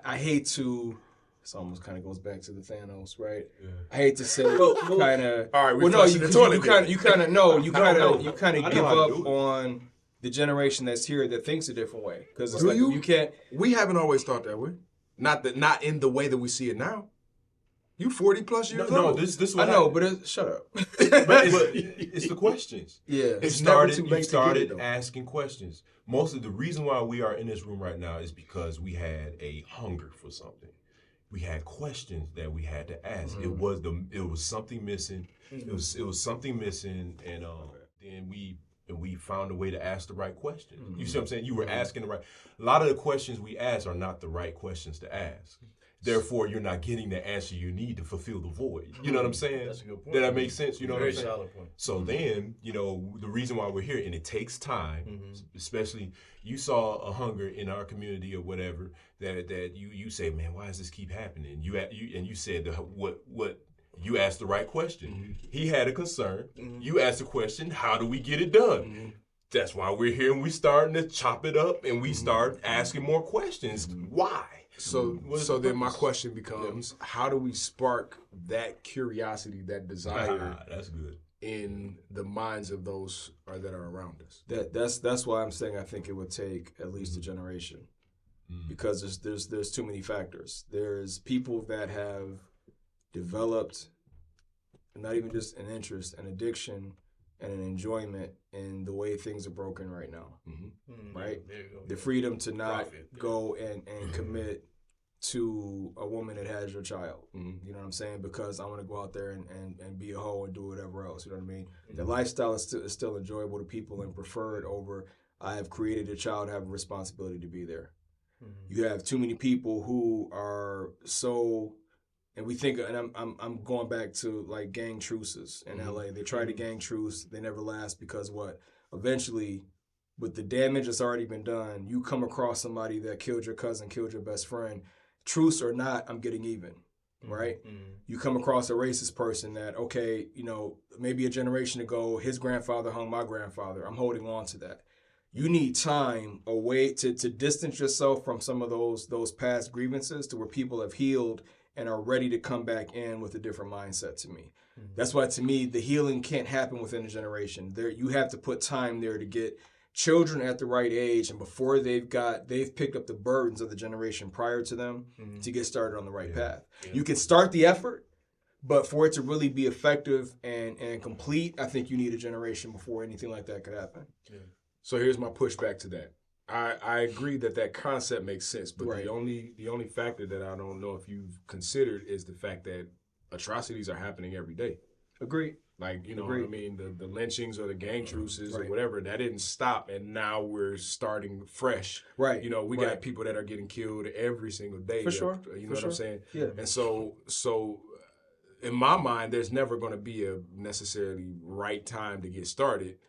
I hate to. This almost kind of goes back to the Thanos, right? Yeah. I hate to say kind of.
All right, you kind
of give up on the generation that's here that thinks a different way because it's you can't.
We haven't always thought that way. Not in the way that we see it now. You 40 plus years old.
No, this
I know, but shut up.
but it's the questions.
Yeah,
you started asking questions. Most of the reason why we are in this room right now is because we had a hunger for something. We had questions that we had to ask. It was something missing. It was something missing, and then we found a way to ask the right question. You see what I'm saying? You were asking the right. A lot of the questions we ask are not the right questions to ask. Therefore, you're not getting the answer you need to fulfill the void. You know what I'm saying?
That's a good point.
Did that make sense? You know what I'm saying?
Very solid point.
So then, the reason why we're here, and it takes time, especially you saw a hunger in our community or whatever that you say, man, why does this keep happening? You said what you asked the right question. He had a concern. You asked the question, how do we get it done? That's why we're here, and we're starting to chop it up, and we start asking more questions. Why?
So then my question becomes, how do we spark that curiosity, that desire
that's good
in the minds of those that are around us?
That's why I'm saying I think it would take at least a generation because there's too many factors. There's people that have developed not even just an interest, an addiction, and an enjoyment in the way things are broken right now, right? The freedom to not go and commit to a woman that has your child, you know what I'm saying? Because I want to go out there and be a hoe and do whatever else, you know what I mean? The lifestyle is still enjoyable to people and preferred over I have created a child, have a responsibility to be there. You have too many people who are so... And we think, and I'm going back to like gang truces in LA. They try to gang truce, they never last because what? Eventually, with the damage that's already been done, you come across somebody that killed your cousin, killed your best friend. Truce or not, I'm getting even, right? You come across a racist person that, okay, maybe a generation ago, his grandfather hung my grandfather. I'm holding on to that. You need time, a way to distance yourself from some of those past grievances to where people have healed and are ready to come back in with a different mindset to me. That's why, to me, the healing can't happen within a generation. You have to put time there to get children at the right age and before they've picked up the burdens of the generation prior to them to get started on the right path. You can start the effort, but for it to really be effective and complete, I think you need a generation before anything like that could happen.
So here's my pushback to that. I agree that concept makes sense, but the only factor that I don't know if you've considered is the fact that atrocities are happening every day.
Agreed.
Like, what I mean, the lynchings or the gang truces or whatever, that didn't stop, and now we're starting fresh.
Right.
We got people that are getting killed every single day.
For sure.
You know what I'm saying?
Yeah.
And so in my mind, there's never going to be a necessarily right time to get started.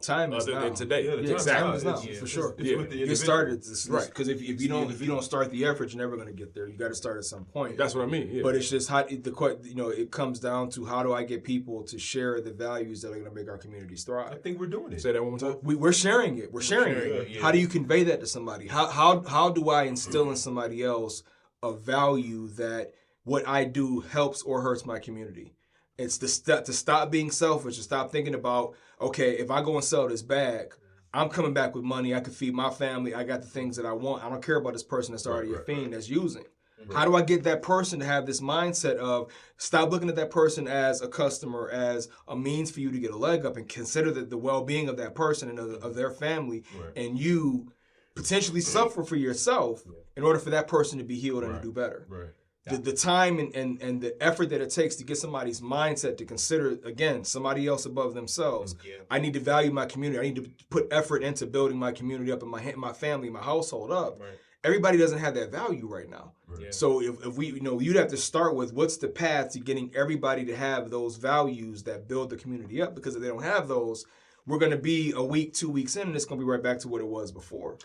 Time is
other
now.
than today.
Time is now, for sure. Get started, right? Because if you don't start the effort, you're never going to get there. You got to start at some point.
That's what I mean. Yeah.
But it's just it comes down to how do I get people to share the values that are going to make our communities thrive.
I think we're doing it.
Say that one more time.
We're sharing it. We're sharing it. Yeah. How do you convey that to somebody? How do I instill in somebody else a value that what I do helps or hurts my community? It's to stop being selfish, to stop thinking about, okay, if I go and sell this bag, I'm coming back with money. I can feed my family. I got the things that I want. I don't care about this person that's already a fiend that's using. How do I get that person to have this mindset of stop looking at that person as a customer, as a means for you to get a leg up, and consider the well-being of that person and of their family, and you potentially suffer for yourself in order for that person to be healed and to do better.
Right.
The time and the effort that it takes to get somebody's mindset to consider, again, somebody else above themselves.
Yeah.
I need to value my community. I need to put effort into building my community up and my family, my household up.
Right.
Everybody doesn't have that value right now.
Right.
Yeah.
So if we, you'd have to start with what's the path to getting everybody to have those values that build the community up, because if they don't have those, we're going to be a week, 2 weeks in, and it's going to be right back to what it was before.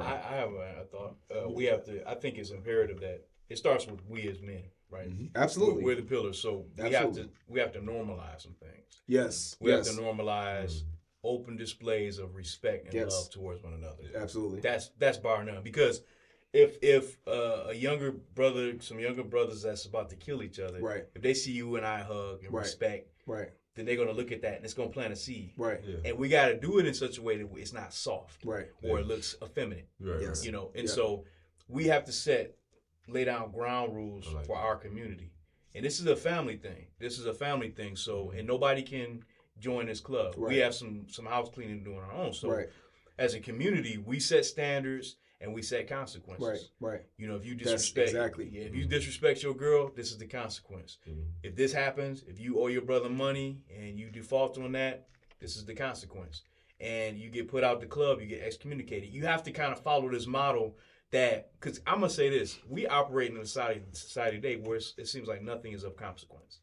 I have a thought. We have to. I think it's imperative that it starts with we as men, right?
Mm-hmm. Absolutely.
We're the pillars, so we have to normalize some things.
Yes.
We have to normalize open displays of respect and love towards one another.
Absolutely.
That's bar none. Because if some younger brothers that's about to kill each other,
right,
if they see you and I hug and respect,
right,
then they're gonna look at that and it's gonna plant a seed.
Right.
Yeah. And we gotta do it in such a way that it's not soft.
Right.
Or it looks effeminate.
Right.
Yes.
You know, and so we have to lay down ground rules for our community. And this is a family thing. So, and nobody can join this club.
Right.
We have some house cleaning to do on our own. So as a community, we set standards and we set consequences.
Right, right.
You know, if you disrespect, if you disrespect your girl, this is the consequence. Mm-hmm. If this happens, if you owe your brother money and you default on that, this is the consequence. And you get put out the club, you get excommunicated. You have to kind of follow this model that, because I'm gonna say this, we operate in a society today where it seems like nothing is of consequence.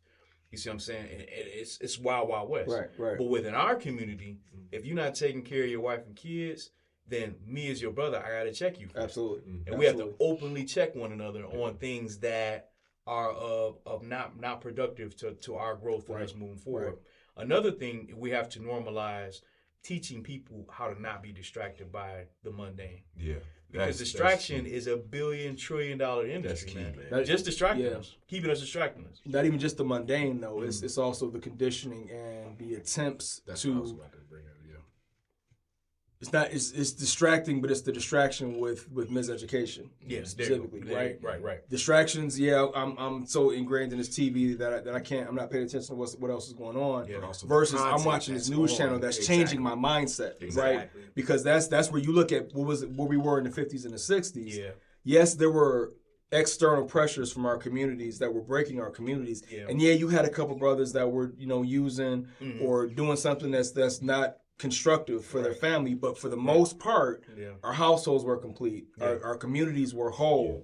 You see what I'm saying? And it's wild, wild west.
Right, right.
But within our community, if you're not taking care of your wife and kids, then me as your brother, I gotta check you.
Absolutely.
And we have to openly check one another on things that are of not productive to our growth and us moving forward. Right. Another thing, we have to normalize teaching people how to not be distracted by the mundane. Yeah. Because distraction is a $1 billion, $1 trillion industry, man. Just distracting us, keeping us distracting us.
Not even just the mundane, though. It's also the conditioning and the attempts
What I was about to bring up.
It's distracting, but it's the distraction with miseducation.
Yes,
specifically, right?
Right.
Distractions. Yeah, I'm so ingrained in this TV that I'm not paying attention to what else is going on. Yeah, versus I'm watching this news channel that's changing my mindset, right? Because that's where you look at where we were in the 50s and the 60s. Yeah. Yes, there were external pressures from our communities that were breaking our communities, and you had a couple brothers that were using or doing something that's not constructive for their family, but for the most part, our households were complete. Our communities were whole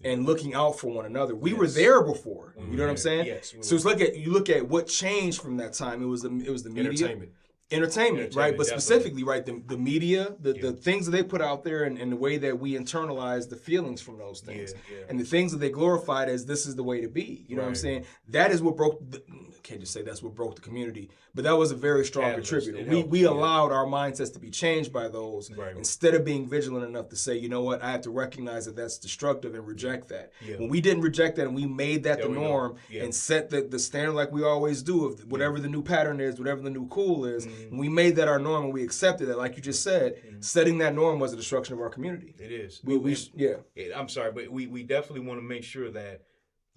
and looking out for one another. We were there before. You know what I'm saying? Yes, so it's you look at what changed from that time. It was the media. Entertainment, right? But specifically, right, the media, the things that they put out there and the way that we internalize the feelings from those things. And the things that they glorified as this is the way to be. You know what I'm saying? That is what broke, I can't just say that's what broke the community, but that was a very strong contributor. We allowed our mindsets to be changed by those instead of being vigilant enough to say, you know what, I have to recognize that that's destructive and reject that. When we didn't reject that and we made that the norm and set the standard like we always do of whatever the new pattern is, whatever the new cool is, and we made that our norm and we accepted that, like you just said, setting that norm was a destruction of our community.
It is. I'm sorry, but we definitely want to make sure that,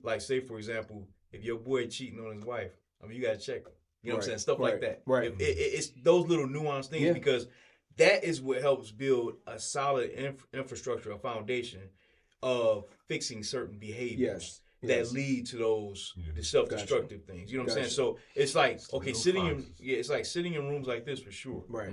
like, say, for example, if your boy cheating on his wife, I mean, you got to check him. You know what I'm saying? Stuff like that.
Right.
It's those little nuanced things because that is what helps build a solid infrastructure, a foundation of fixing certain behaviors. That lead to those the self-destructive things. You know what I'm saying? So it's like, okay, it's like sitting in rooms like this for sure.
Right.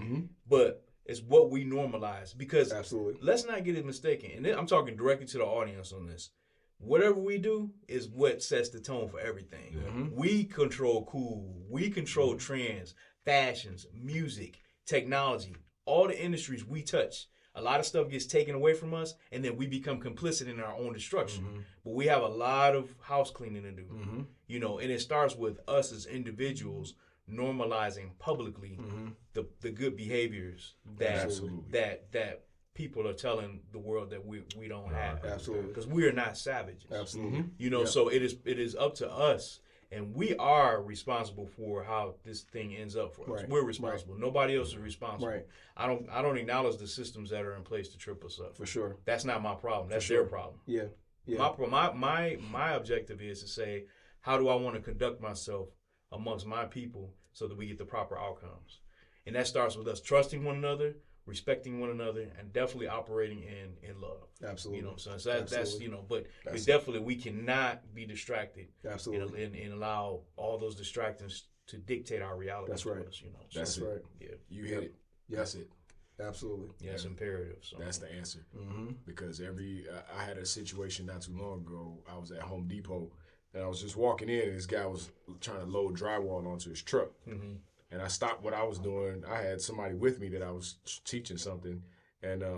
But it's what we normalize because
absolutely.
Let's not get it mistaken. And then I'm talking directly to the audience on this. Whatever we do is what sets the tone for everything. We control cool. We control trends, fashions, music, technology, all the industries we touch. A lot of stuff gets taken away from us, and then we become complicit in our own destruction. But we have a lot of house cleaning to do, you know. And it starts with us as individuals normalizing publicly the good behaviors that people are telling the world that we don't have.
Absolutely,
because we are not savages.
Absolutely,
you know. So it is up to us. And we are responsible for how this thing ends up for us. We're responsible. Nobody else is responsible. I don't acknowledge the systems that are in place to trip us up.
For sure.
That's not my problem. That's their problem.
Yeah.
My objective is to say, how do I want to conduct myself amongst my people so that we get the proper outcomes? And that starts with us trusting one another, respecting one another, and definitely operating in love.
Absolutely.
You know what I'm saying? So that's but
That's
definitely we cannot be distracted.
Absolutely.
And allow all those distractions to dictate our reality.
That's right.
Us,
That's it.
Right.
Yeah.
You hit it. That's it.
Absolutely.
Yeah, it's imperative. So
That's the answer.
Mm-hmm.
Because I had a situation not too long ago. I was at Home Depot and I was just walking in and this guy was trying to load drywall onto his truck.
Mm-hmm.
And I stopped what I was doing. I had somebody with me that I was teaching something. And I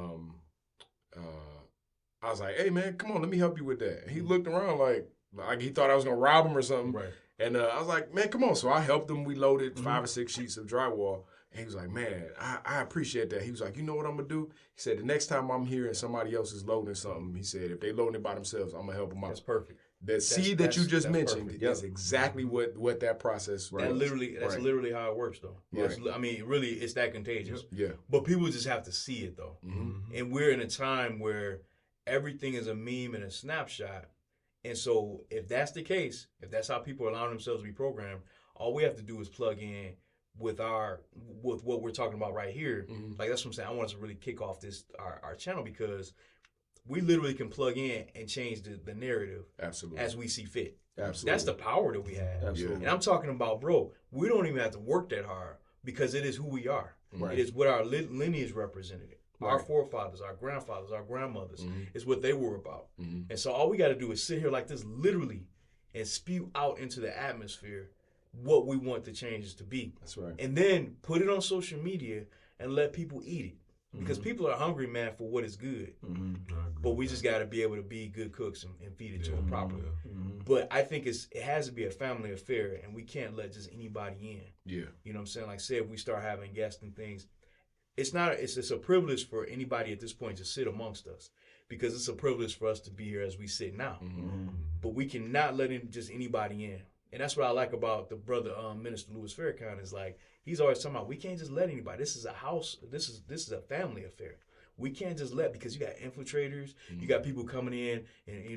was like, hey, man, come on, let me help you with that. And he looked around like he thought I was going to rob him or something.
Right.
And I was like, man, come on. So I helped him. We loaded 5 or 6 sheets of drywall. And he was like, man, I appreciate that. He was like, you know what I'm going to do? He said, the next time I'm here and somebody else is loading something, he said, if they loading it by themselves, I'm going to help them out.
that's perfect.
The seed that you just mentioned
perfect.
is exactly what that process
That's
was.
literally how it works, though.
Right.
I mean, really, it's that contagious.
Yeah.
But people just have to see it, though.
Mm-hmm.
And we're in a time where everything is a meme and a snapshot. And so if that's the case, if that's how people are allowing themselves to be programmed, all we have to do is plug in with what we're talking about right here.
Mm-hmm.
Like, that's what I'm saying. I want us to really kick off our channel, because we literally can plug in and change the narrative
Absolutely.
as we see fit.
Absolutely.
That's the power that we have.
Absolutely.
And I'm talking about, bro, we don't even have to work that hard, because it is who we are.
Right.
It is what our lineage represented. Our
Right.
forefathers, our grandfathers, our grandmothers,
Mhm.
is what they were about.
Mhm.
And so all we got to do is sit here like this, literally, and spew out into the atmosphere what we want the changes to be.
That's right.
And then put it on social media and let people eat it. Because people are hungry, man, for what is good.
Mm-hmm.
But we just got to be able to be good cooks and feed it to them properly.
Mm-hmm.
But I think it has to be a family affair, and we can't let just anybody in.
Yeah.
You know what I'm saying? Like, say if we start having guests and things, it's a privilege for anybody at this point to sit amongst us, because it's a privilege for us to be here as we sit now.
Mm-hmm.
But we cannot let just anybody in. And that's what I like about the brother, Minister Louis Farrakhan, is like, he's always talking about, we can't just let anybody. This is a house. This is a family affair. We can't just let, because you got infiltrators, you got people coming in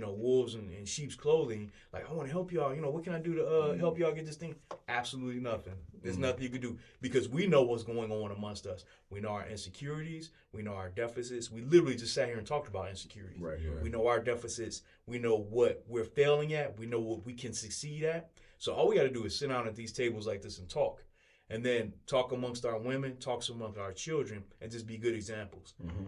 wolves in sheep's clothing. Like, I want to help y'all. What can I do to help y'all get this thing? Absolutely nothing. There's nothing you can do, because we know what's going on amongst us. We know our insecurities. We know our deficits. We literally just sat here and talked about insecurities.
Right.
We know our deficits. We know what we're failing at. We know what we can succeed at. So all we got to do is sit down at these tables like this and talk. And then talk amongst our women, talk amongst our children, and just be good examples.
Mm-hmm.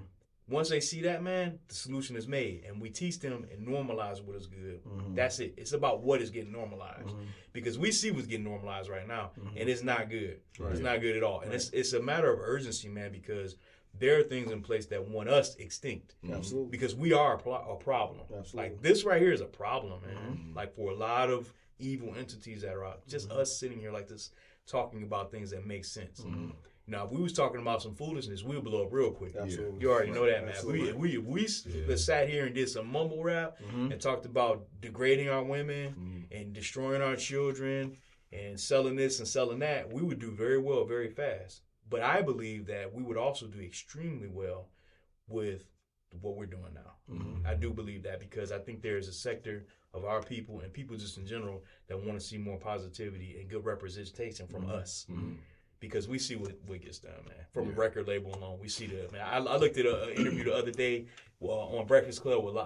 Once they see that, man, the solution is made. And we teach them and normalize what is good.
Mm-hmm.
That's it. It's about what is getting normalized.
Mm-hmm.
Because we see what's getting normalized right now,
Mm-hmm.
and it's not good.
Right.
It's not good at all. And
Right.
it's a matter of urgency, man, because there are things in place that want us extinct.
Absolutely.
Because we are a problem.
Absolutely.
Like, this right here is a problem, man.
Mm-hmm.
Like, for a lot of evil entities that are out. Just us sitting here like this, talking about things that make sense.
Mm-hmm.
Now, if we was talking about some foolishness, we'll blow up real quick.
Absolutely.
You already know that, man.
Absolutely.
We sat here and did some mumble rap and talked about degrading our women and destroying our children and selling this and selling that, we would do very well very fast. But I believe that we would also do extremely well with what we're doing now. I do believe that, because I think there's a sector of our people and people just in general that want to see more positivity and good representation from us. Because we see what gets done, man. From a record label alone, we see that, man. I looked at an interview the other day on Breakfast Club with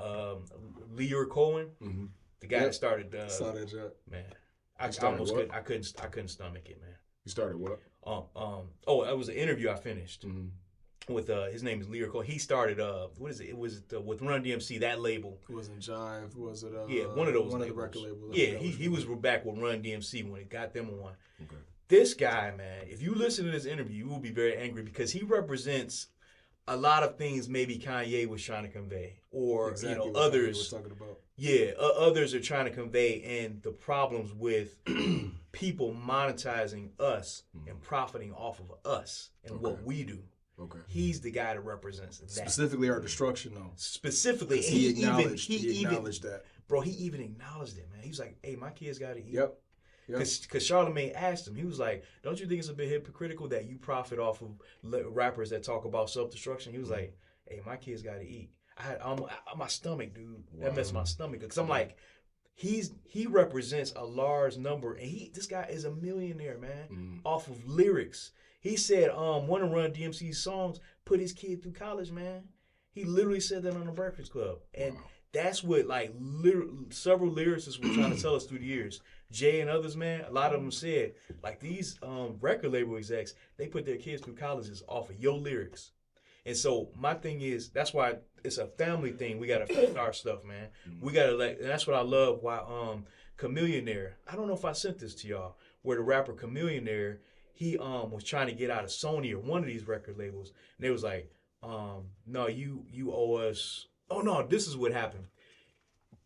Lear Cohen, the guy that started.
Saw that joke.
Man, I couldn't stomach it, man.
You started what?
It was an interview I finished with his name is Lear Cohen. He started what is it? It was with Run DMC, that label.
It wasn't Jive. Was it?
Yeah, one of those.
One
labels.
of the record labels.
Yeah, he was back with Run DMC when it got them on.
Okay.
This guy, man, if you listen to this interview, you will be very angry, because he represents a lot of things maybe Kanye was trying to convey, or
Exactly what
others.
Kanye was talking about.
Yeah, others are trying to convey, and the problems with people monetizing us and profiting off of us and what we do.
Okay.
He's the guy that represents that.
Specifically our destruction, though.
Specifically, and
He acknowledged that.
Bro, he even acknowledged it, man. He was like, "Hey, my kids got to eat."
Yep.
Because Charlamagne asked him, he was like, "Don't you think it's a bit hypocritical that you profit off of rappers that talk about self-destruction?" He was like, "Hey, my kids got to eat." My stomach, dude. That messed my stomach. Because I'm like, he represents a large number, and this guy is a millionaire, man, off of lyrics. He said, one of Run DMC's songs put his kid through college, man. He literally said that on the Breakfast Club. And that's what, like, several lyricists were trying to tell us through the years. Jay and others, man, a lot of them said, like, these record label execs, they put their kids through colleges off of your lyrics. And so my thing is, that's why it's a family thing. We got to fix our stuff, man. We got to, like, and that's what I love why Chameleonaire, I don't know if I sent this to y'all, where the rapper Chameleonaire, he was trying to get out of Sony or one of these record labels. And they was like, no, you owe us. Oh, no, this is what happened.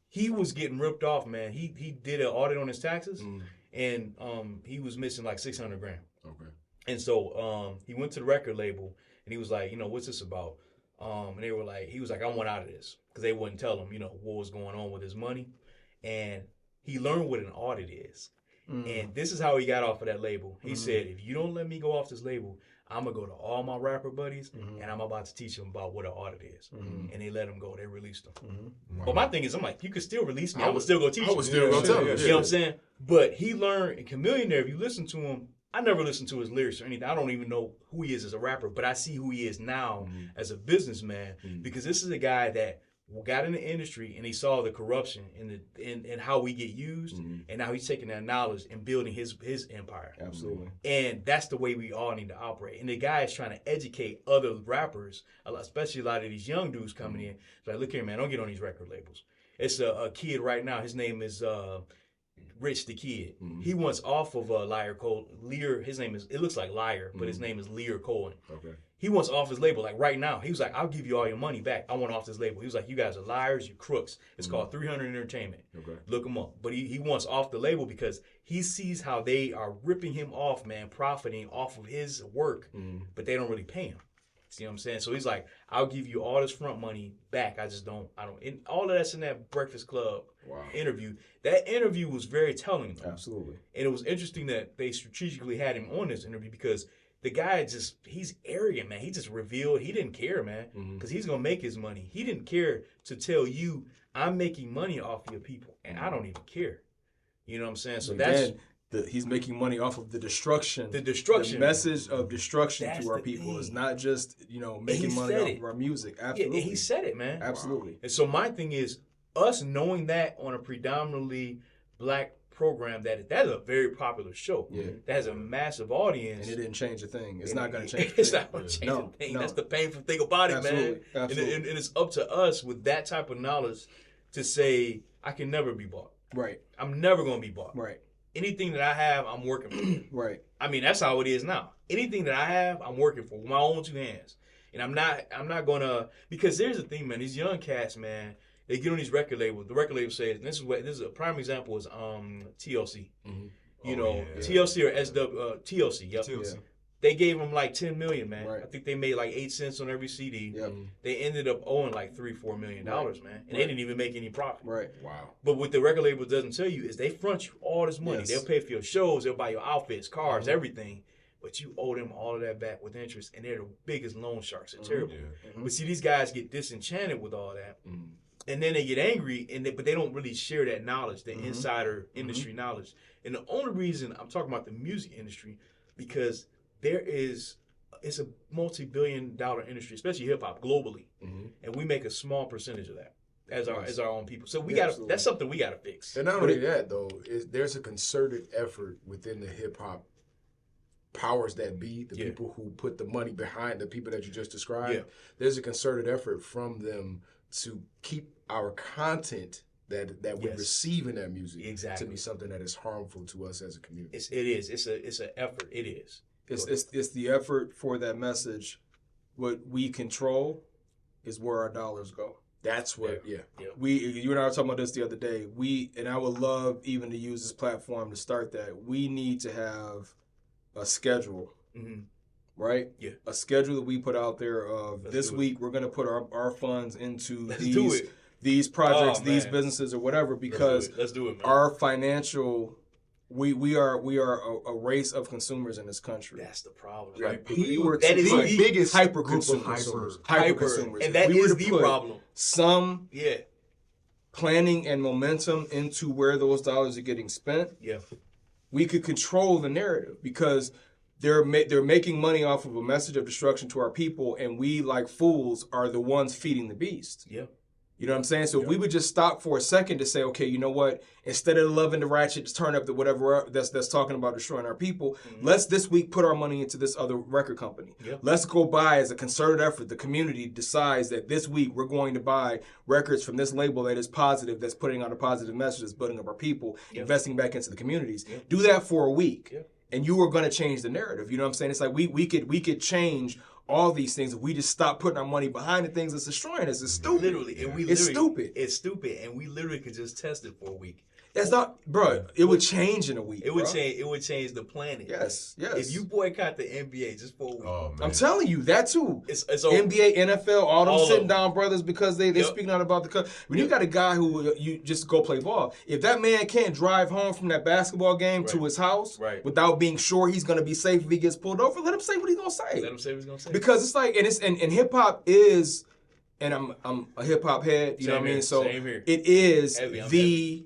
He was getting ripped off, man. He did an audit on his taxes, and he was missing like $600,000.
Okay.
And so he went to the record label, and he was like, you know, what's this about? And they were like, he was like, I want out of this, because they wouldn't tell him, you know, what was going on with his money. And he learned what an audit is. And this is how he got off of that label. He said, if you don't let me go off this label, I'm going to go to all my rapper buddies, and I'm about to teach them about what an audit is. And they let him go. They released him. Wow. But my thing is, I'm like, you could still release me. I would still go teach you.
I would still go tell you.
You know what I'm saying? But he learned, and Chameleonaire, if you listen to him, I never listened to his lyrics or anything. I don't even know who he is as a rapper, but I see who he is now as a businessman, because this is a guy that got in the industry and he saw the corruption and how we get used, and now he's taking that knowledge and building his empire.
Absolutely.
And that's the way we all need to operate. And the guy is trying to educate other rappers, especially a lot of these young dudes coming in. It's like, look here, man, don't get on these record labels. It's a kid right now. His name is Rich the Kid. He wants off of Lear. His name is, it looks like Liar, but his name is Lear Cohen.
Okay.
He wants off his label, like right now. He was like, I'll give you all your money back. I want off this label. He was like, you guys are liars, you crooks. It's called 300 Entertainment.
Okay.
Look him up. But he wants off the label because he sees how they are ripping him off, man, profiting off of his work, but they don't really pay him. See what I'm saying? So he's like, I'll give you all this front money back. I don't. And all of that's in that Breakfast Club interview. That interview was very telling.
Absolutely.
And it was interesting that they strategically had him on this interview because the guy he's arrogant, man. He just revealed he didn't care, man, because he's going to make his money. He didn't care to tell you, I'm making money off your people, and I don't even care. You know what I'm saying? So
again, he's making money off of the destruction.
The destruction.
The message of destruction to our people is not just, making money off of our music. Absolutely.
Yeah, he said it, man.
Absolutely.
Wow. And so my thing is, us knowing that on a predominantly black program, that is a very popular show. Yeah. That has a massive audience.
And it didn't change a thing. It's not going to change a thing.
It's not going to change a thing. No. That's the painful thing about it, man.
Absolutely.
And it's up to us with that type of knowledge to say, I can never be bought.
Right.
I'm never going to be bought.
Right.
Anything that I have, I'm working for.
Right.
I mean, that's how it is now. Anything that I have, I'm working for with my own two hands. And I'm not going to, because here's the thing, man. These young cats, man, they get on these record labels. The record label says, and this is a prime example is TLC. You know, TLC or TLC. Yep. TLC. They gave them like $10 million, man. Right. I think they made like 8 cents on every CD. Yep. They ended up owing like $3-4 million, man, and they didn't even make any profit.
Right.
Wow.
But what the record label doesn't tell you is they front you all this money. Yes. They'll pay for your shows. They'll buy your outfits, cars, everything. But you owe them all of that back with interest, and they're the biggest loan sharks. They're terrible. But see, these guys get disenchanted with all that. And then they get angry, but they don't really share that knowledge, the insider industry knowledge. And the only reason I'm talking about the music industry, because it's a multi-billion-dollar industry, especially hip hop globally, and we make a small percentage of that as our own people. So that's something we gotta fix.
And not only that, though, there's a concerted effort within the hip hop powers that be, the people who put the money behind the people that you just described. Yeah. There's a concerted effort from them to keep our content that we receive in that music to be something that is harmful to us as a community.
It is. It's an effort. It is.
It's the effort for that message. What we control is where our dollars go.
That's what. Yeah.
You and I were talking about this the other day. And I would love even to use this platform to start that. We need to have a schedule. Right? Yeah. A schedule that we put out there of this week we're going to put our funds into these projects, these businesses or whatever, because
let's do it, man.
Our financial we are a race of consumers in this country.
That's the problem.
Right?
That is the
biggest hyper consumers. Hyper consumers.
And that is the problem.
Some planning and momentum into where those dollars are getting spent.
Yeah.
We could control the narrative, because they're making money off of a message of destruction to our people, and we, like fools, are the ones feeding the beast.
Yeah.
You know what I'm saying? So if we would just stop for a second to say, okay, you know what? Instead of loving the ratchet, just turn up the whatever that's talking about destroying our people. Let's this week put our money into this other record company.
Yep.
Let's go buy, as a concerted effort, the community decides that this week we're going to buy records from this label that is positive, that's putting out a positive message, that's building up our people, investing back into the communities. Do that for a week, and you are going to change the narrative. You know what I'm saying? It's like we could change all these things if we just stop putting our money behind the things that's destroying us. It's stupid.
Literally, and
it's stupid.
It's stupid, and we literally could just test it for a week.
That's not, bro. It would change in a week.
It would change. It would change the planet.
Yes.
If you boycott the NBA just for a week,
I'm telling you that too.
It's
NBA, NFL, all them
all
sitting down brothers because they speaking out about the. When you got a guy who you just go play ball, if that man can't drive home from that basketball game to his house without being sure he's gonna be safe if he gets pulled over, let him say what he's gonna say.
Let him say what he's gonna say.
Because it's like, and hip hop is, and I'm a hip hop head. You know what I mean? So it is the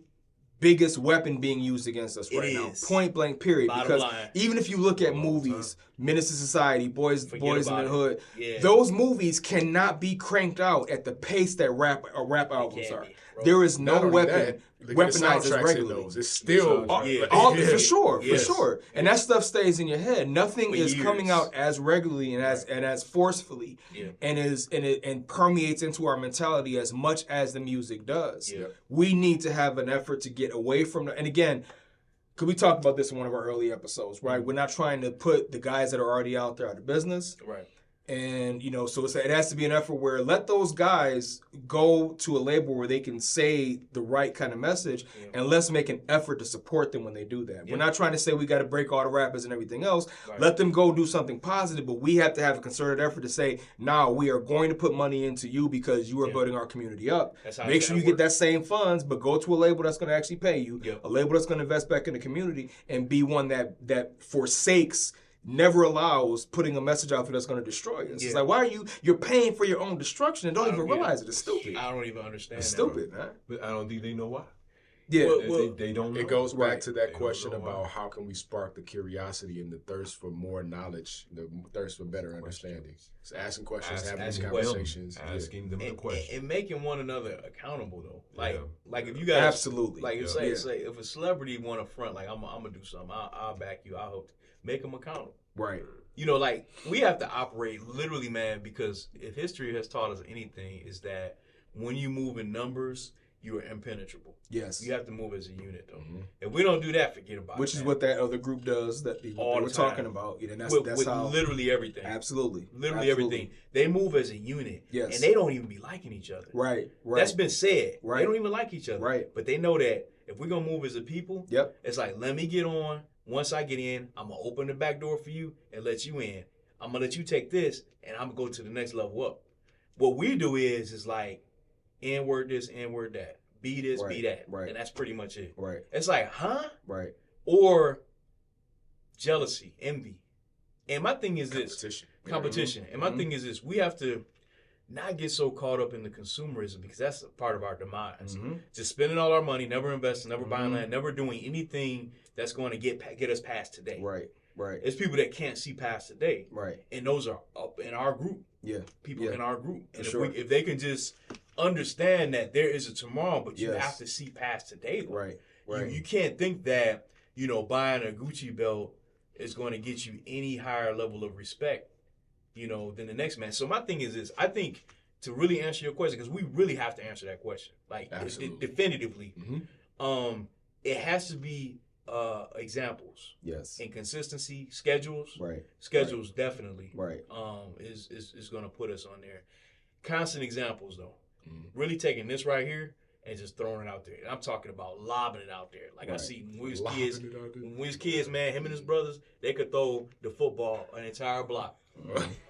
biggest weapon being used against us right now. Point blank, period. Because even if you look at movies, Menace to Society, Boys in the Hood, those movies cannot be cranked out at the pace that rap albums are. There is no weapon weaponized as regularly.
It's still
for sure. And that stuff stays in your head. Nothing is coming out as regularly and as forcefully, and permeates into our mentality as much as the music does. We need to have an effort to get away from and again, because we talked about this in one of our early episodes, right? We're not trying to put the guys that are already out there out of business,
right?
And, you know, so it has to be an effort where let those guys go to a label where they can say the right kind of message, and let's make an effort to support them when they do that. We're not trying to say we got to break all the rappers and everything else. Let them go do something positive, but we have to have a concerted effort to say, nah, we are going to put money into you because you are building our community up. Make sure you get that same funds, but go to a label that's going to actually pay you, a label that's going to invest back in the community, and be one that forsakes, never allows putting a message out there that's going to destroy us. It's like, why are you're paying for your own destruction and don't even realize it? It's stupid.
I don't even understand.
It's stupid, man.
But I don't think they know why.
Yeah,
they don't know.
It goes back to that question about how can we spark the curiosity and the thirst for more knowledge, the thirst for better understanding. It's asking questions, having these conversations,
asking them the questions,
and making one another accountable though. Like if you guys
absolutely,
like say if a celebrity want to front, like I'm gonna do something, I'll back you. I hope. Make them accountable.
Right.
You know, like, we have to operate literally, man, because if history has taught us anything, is that when you move in numbers, you are impenetrable.
Yes.
You have to move as a unit, though. If we don't do that, forget about it.
Which is what that other group does that we're talking about. And that's how.
Literally everything.
Absolutely.
Literally everything. They move as a unit.
Yes.
And they don't even be liking each other.
Right.
That's been said.
Right.
They don't even like each other.
Right.
But they know that if we're going to move as a people, it's like, let me get on. Once I get in, I'm going to open the back door for you and let you in. I'm going to let you take this, and I'm going to go to the next level up. What we do is like, N-word this, N-word that. Be this, be that.
Right.
And that's pretty much it.
Right.
It's like, huh?
Right.
Or jealousy, envy. And my thing is competition. And my thing is this. We have to not get so caught up in the consumerism because that's a part of our demise. Just spending all our money, never investing, never buying land, never doing anything that's going to get us past today.
Right. Right.
It's people that can't see past today.
Right.
And those are up in our group.
Yeah.
People in our group. And if they can just understand that there is a tomorrow, but you have to see past today. Though.
Right. Right.
You can't think that, buying a Gucci belt is going to get you any higher level of respect, than the next man. So my thing is this. I think to really answer your question, because we really have to answer that question, like definitively, it has to be examples.
Yes.
And consistency, schedules.
Right.
Schedules definitely.
Right.
Is going to put us on there. Constant examples though. Really taking this right here and just throwing it out there. And I'm talking about lobbing it out there. Like I see when we was kids, man, him and his brothers, they could throw the football an entire block.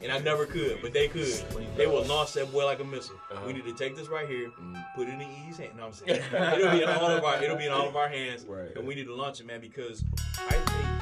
And I never could, but they could. They would launch that boy like a missile. We need to take this right here, put it in E's hand. No, I'm saying it'll be in all of our hands, and we need to launch it, man, because I think